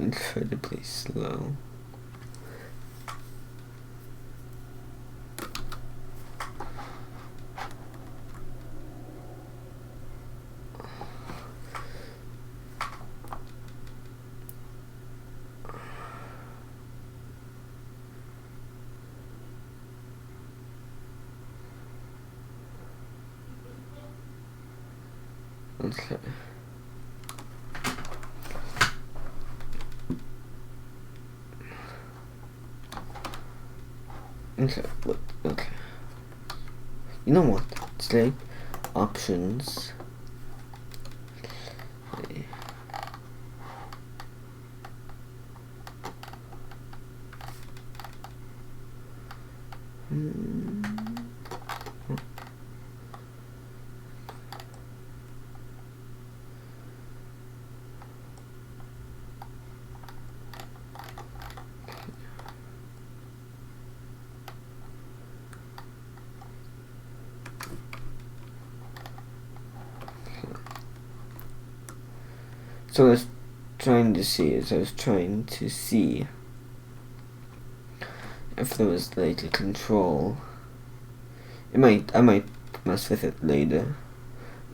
incredibly slow. Okay. Okay, okay. You know what? Select options. Okay. So I was trying to see if there was like a control. I might mess with it later,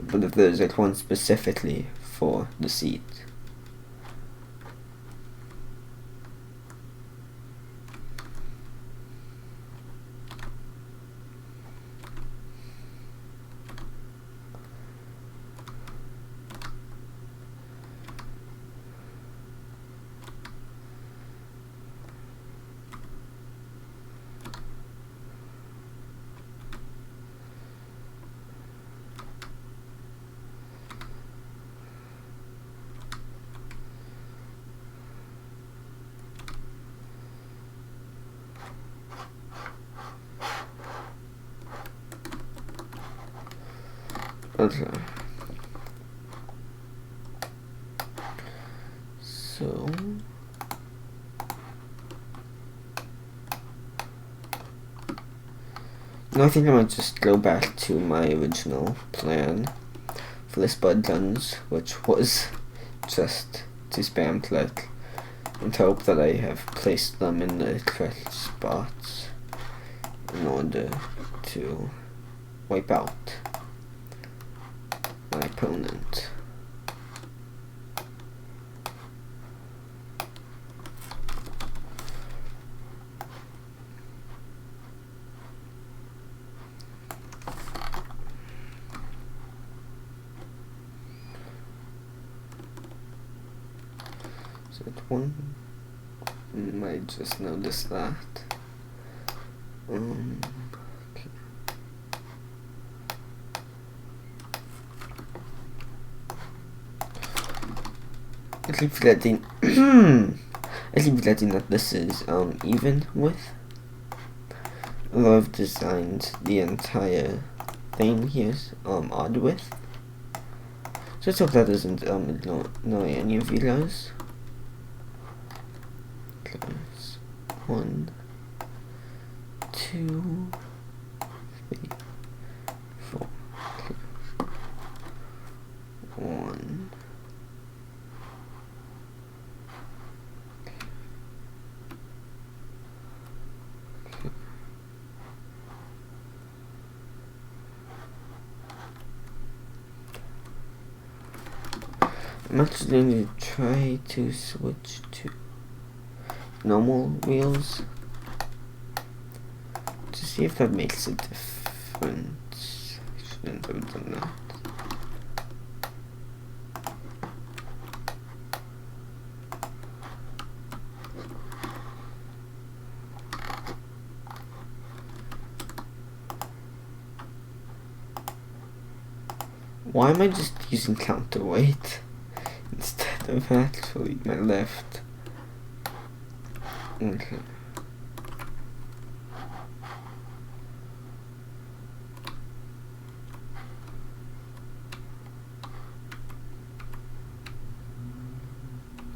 but if there's like one specifically for the seat. Okay. So now I think I might just go back to my original plan for the spud guns, which was just to spam click and hope that I have placed them in the correct spots in order to wipe out my opponent. So that one might just notice that. Okay. I keep forgetting. I keep forgetting that this is even width. Although I've designed the entire thing here's odd width. So let's hope that doesn't annoy any of you guys. Close. 1, 2, 3, 4. Close. 1. I'm actually going to try to switch to normal wheels to see if that makes a difference. I shouldn't have done that. Why am I just using counterweight instead of actually my left? Okay.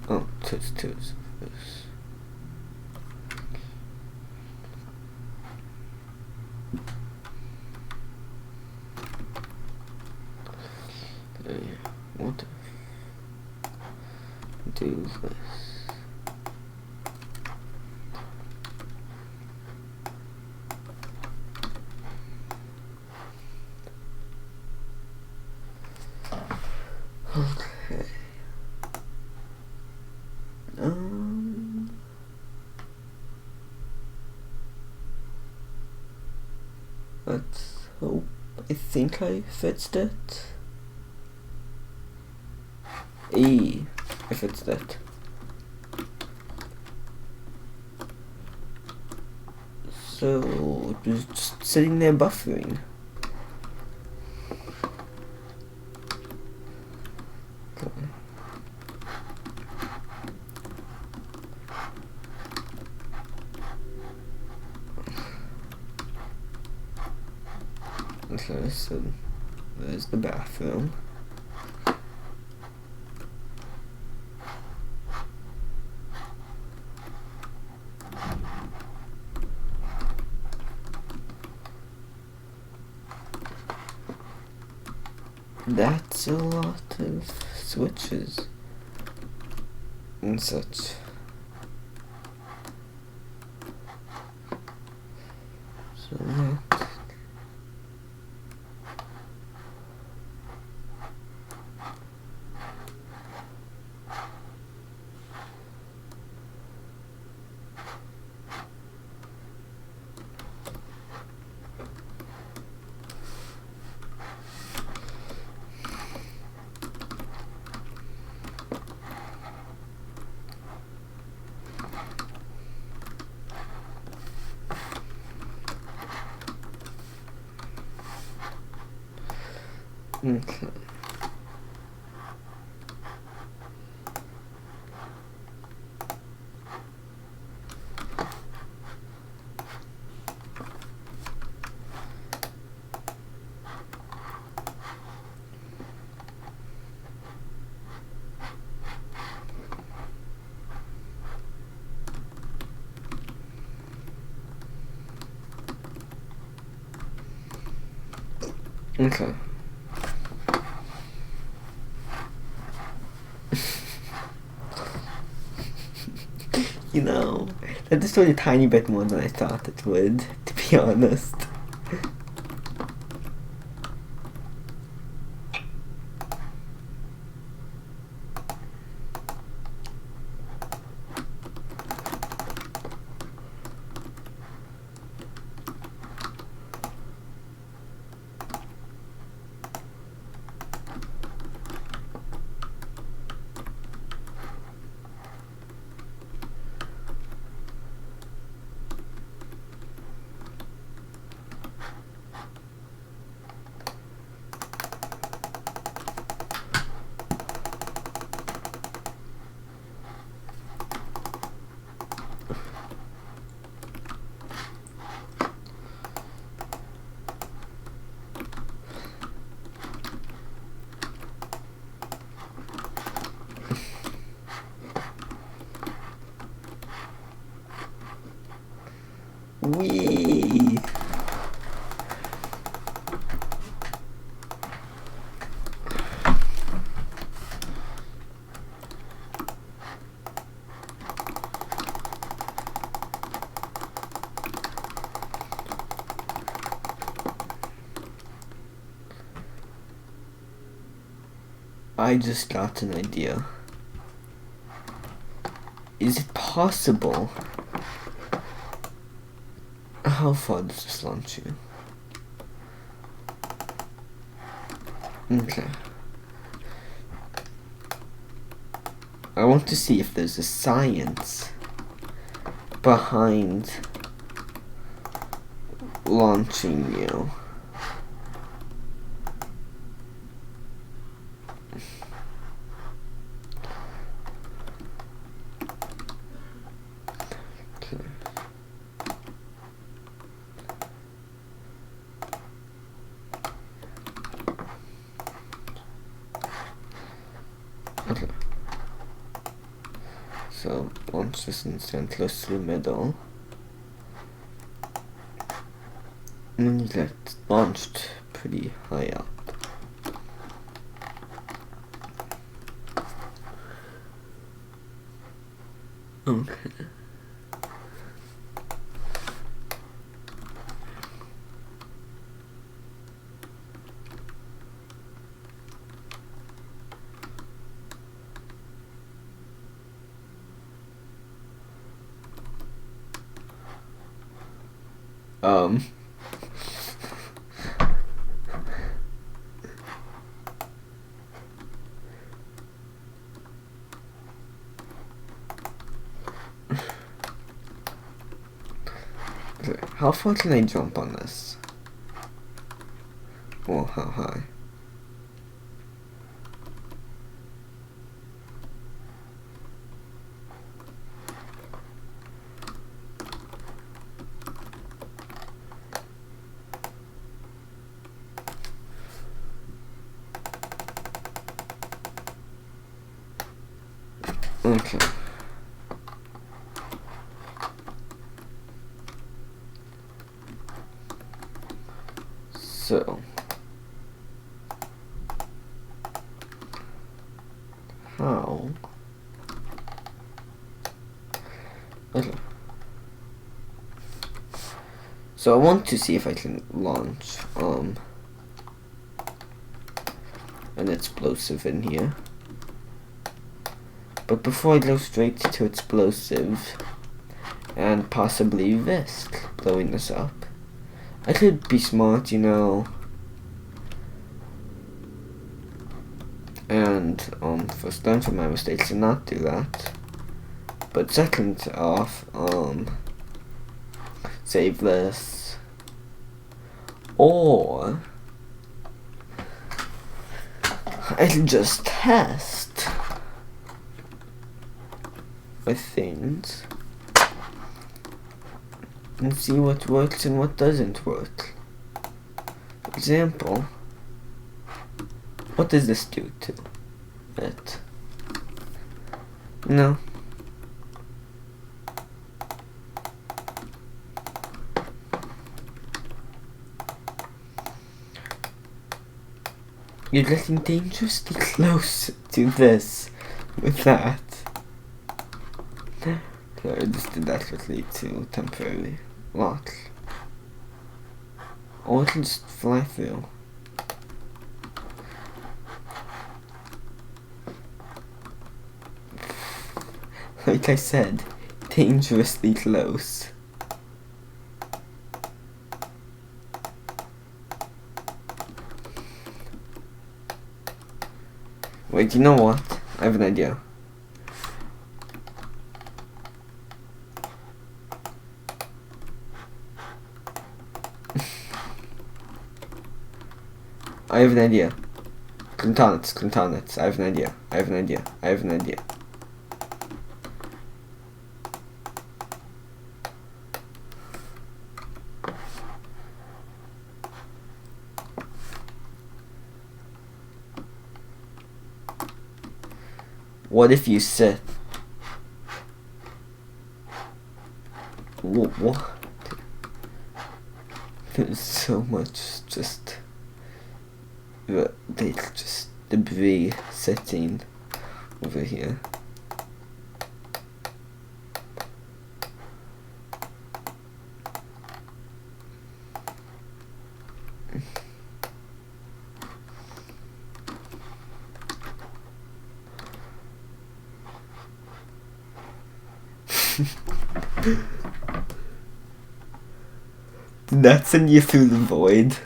Oh, twos of this. What if do this? Let's hope. I think I fixed it. I fixed it. So it was just sitting there buffering. Okay, so there's the bathroom. That's a lot of switches and such. So that. Okay. Okay. You know, that just went a tiny bit more than I thought it would, to be honest. Wee. I just got an idea. Is it possible? How far does this launch you? Okay. I want to see if there's a science behind launching you. Okay. So launch this instant close to the middle. And you get launched pretty high up. Okay. Um Okay, how far can I jump on this? Or how high? Okay. So, how? Okay. So I want to see if I can launch an explosive in here. But before I go straight to explosive and possibly risk blowing this up, I could be smart, you know, and first learn from my mistakes and not do that. But second off, save this, or I can just test my things and see what works and what doesn't work. For example, what does this do to it? No. You're getting dangerously close to this with that. Sorry, this did that quickly to temporary lock. Or I can just fly through. Like I said, dangerously close. Wait, you know what? I have an idea. I have an idea. Clintonets. I have an idea. I have an idea. What if you sit? What? There's so much just debris sitting over here. Did that send you through the void?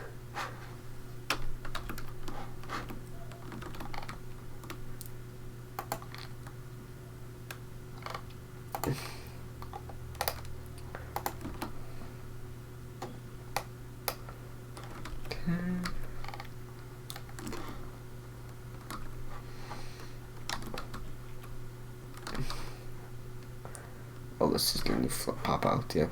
Oh, this is going to pop out, yep.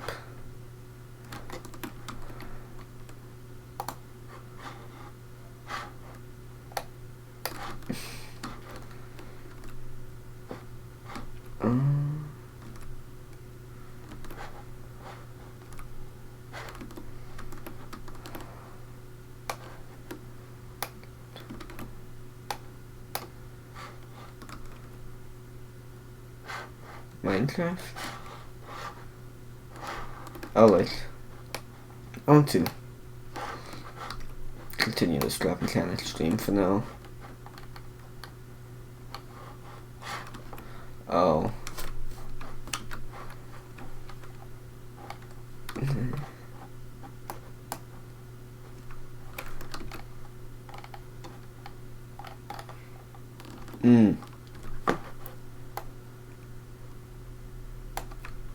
Minecraft? Oh, like, I want to continue this drop mechanic stream for now. Oh.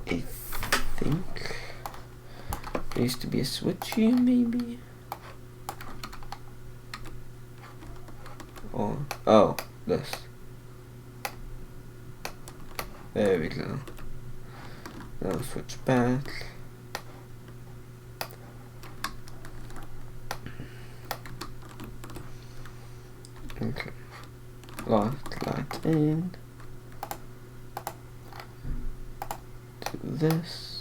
I think There used to be a switch here, maybe? Or, oh, this. There we go. Now switch back. Okay. Lock light in. Do this.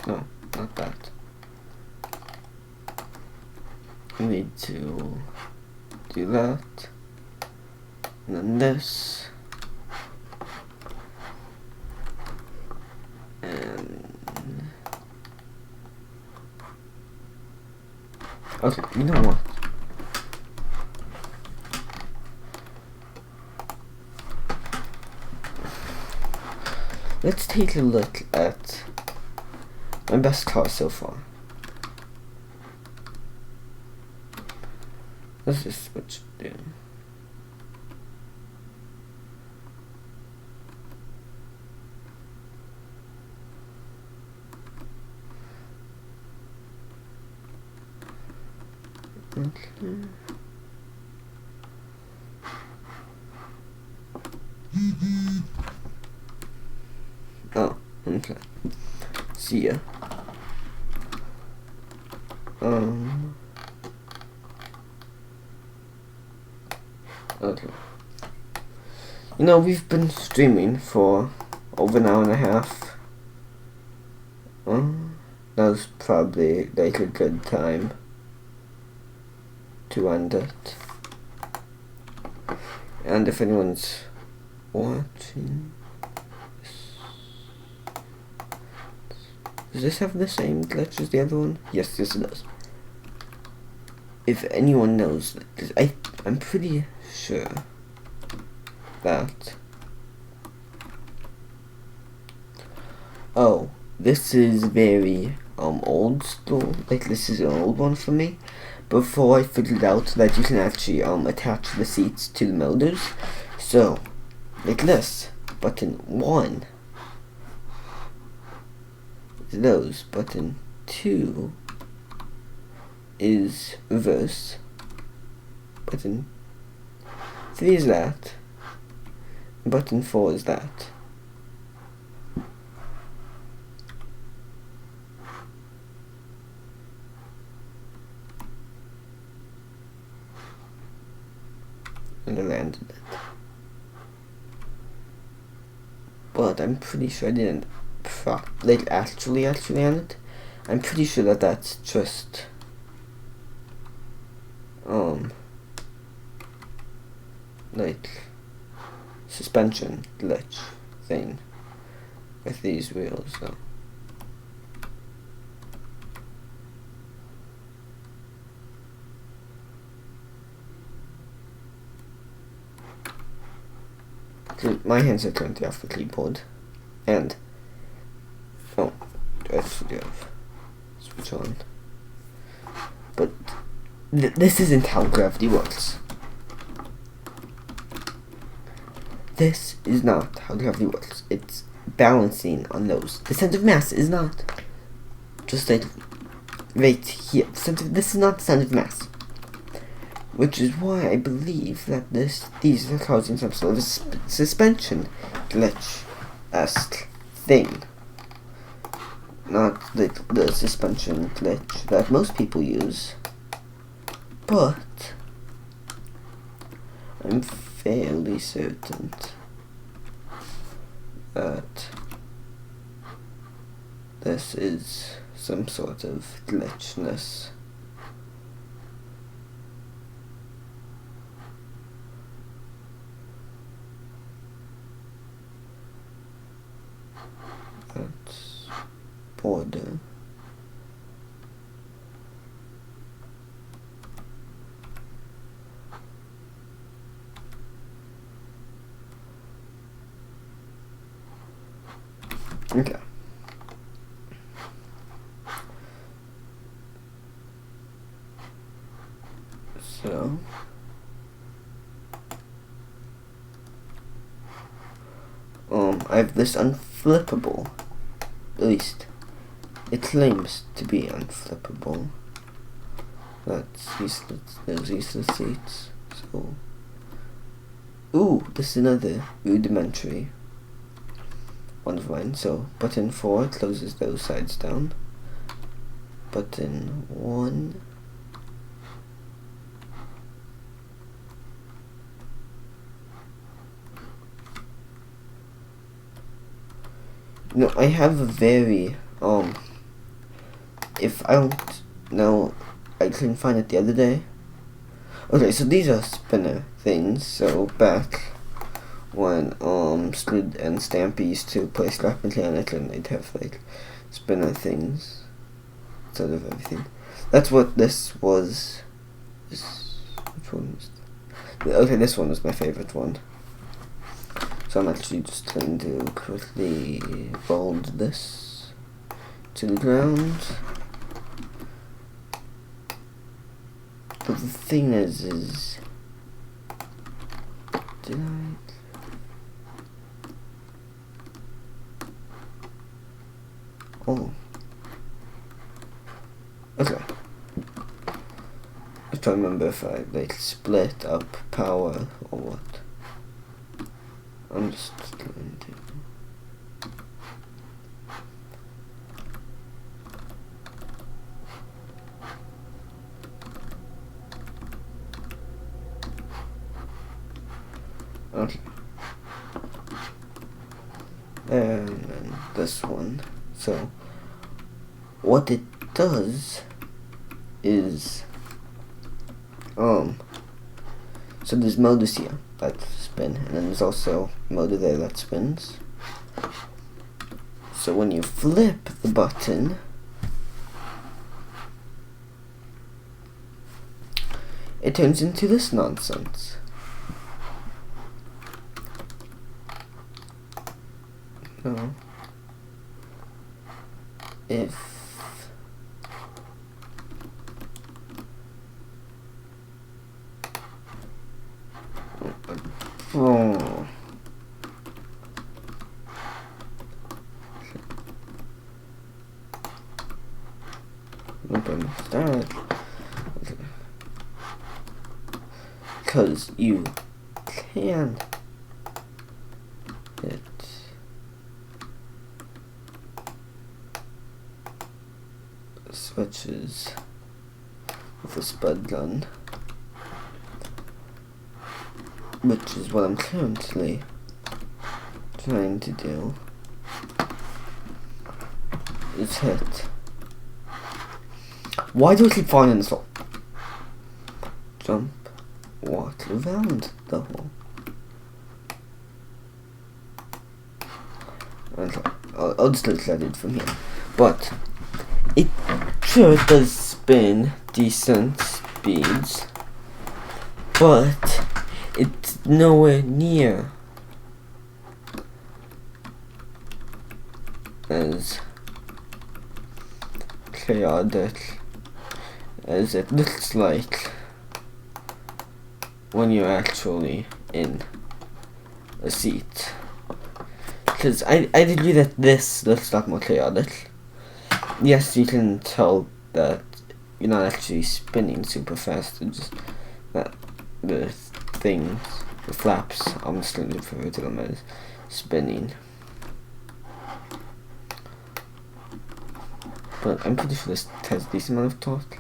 No, not that. I need to do that. And then this. And okay, you know what? Let's take a look at my best car so far. Let's just switch it in. Okay. Oh, okay. See ya. Okay. You know, we've been streaming for over an hour and a half. That was probably like a good time to end it. And if anyone's watching, does this have the same glitch as the other one? Yes, it does. If anyone knows, I'm pretty sure that. Oh, this is very old school. Like, this is an old one for me. Before I figured out that you can actually attach the seats to the motors. So, like this. Button 1 is those. Button 2 is reverse. Button 3 is that. Button 4 is that. And I landed it. But I'm pretty sure I didn't actually land it. I'm pretty sure that that's just like suspension glitch thing with these wheels, so. My hands are currently off the keyboard, and I actually have switch on. But this isn't how gravity works. This is not how gravity works. It's balancing on those. The center of mass is not just like right here. This is not the center of mass. Which is why I believe that these are causing some sort of suspension glitch-esque thing. Not the suspension glitch that most people use, but I'm fairly certain that this is some sort of glitchness. That's border. Okay. So I have this unflippable At least, it claims to be unflippable. That's useless. Those useless seats. So, ooh, this is another rudimentary one of mine. So, button 4 closes those sides down. Button 1. No, I have a very, if I don't know, I couldn't find it the other day. Okay, so these are spinner things. So back when, Slid and Stampy used to play Scrap Mechanic, and they'd have, like, spinner things instead of everything. That's what this was. Which one was okay, this one was my favorite one. So I'm actually just going to quickly fold this to the ground. But the thing is did I? Oh. Okay. I don't remember if I, like, split up power or what. I'm just going to. Okay. And then this one. So, what it does is, so there's motors here that spin, and then there's also a motor there that spins. So when you flip the button, it turns into this nonsense. No. If oh. Open start. Okay. Because you can hit switches with a spud gun, which is what I'm currently trying to do, is hit. Why do I keep falling in this hole? Jump, walk around the hole. Okay, I'll just look at it from here. But it sure does spin decent speeds, but it's nowhere near as chaotic as it looks like when you're actually in a seat. Because I'd agree that this looks a lot more chaotic. Yes, you can tell that you're not actually spinning super fast, it's just that the things, the flaps, I'm still referring to them as spinning. But I'm pretty sure this has a decent amount of torque.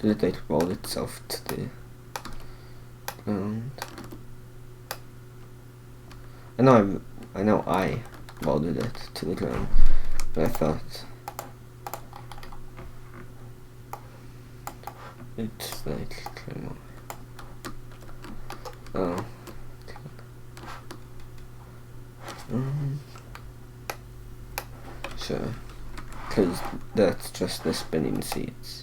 Did it, like, roll itself to the ground? I know I rolled it to the ground, but I thought it's like, come on. Oh. Sure, because that's just the spinning seats.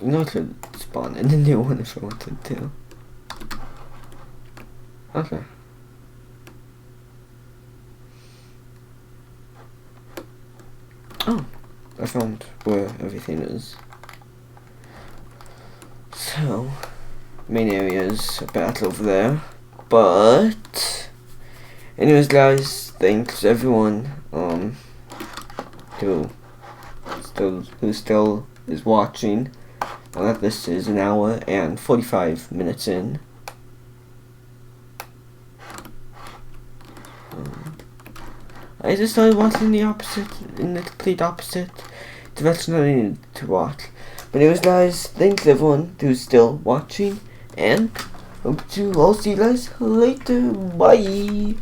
You know, I could spawn in a new one if I wanted to. Okay. Oh, I found where everything is. So, main area is a battle over there. But, anyways, guys, thanks everyone who still is watching. Now that this is an hour and 45 minutes in. I just started watching in the complete opposite direction I needed to watch. But anyways, guys, thanks everyone who's still watching, and hope to all see you guys later. Bye.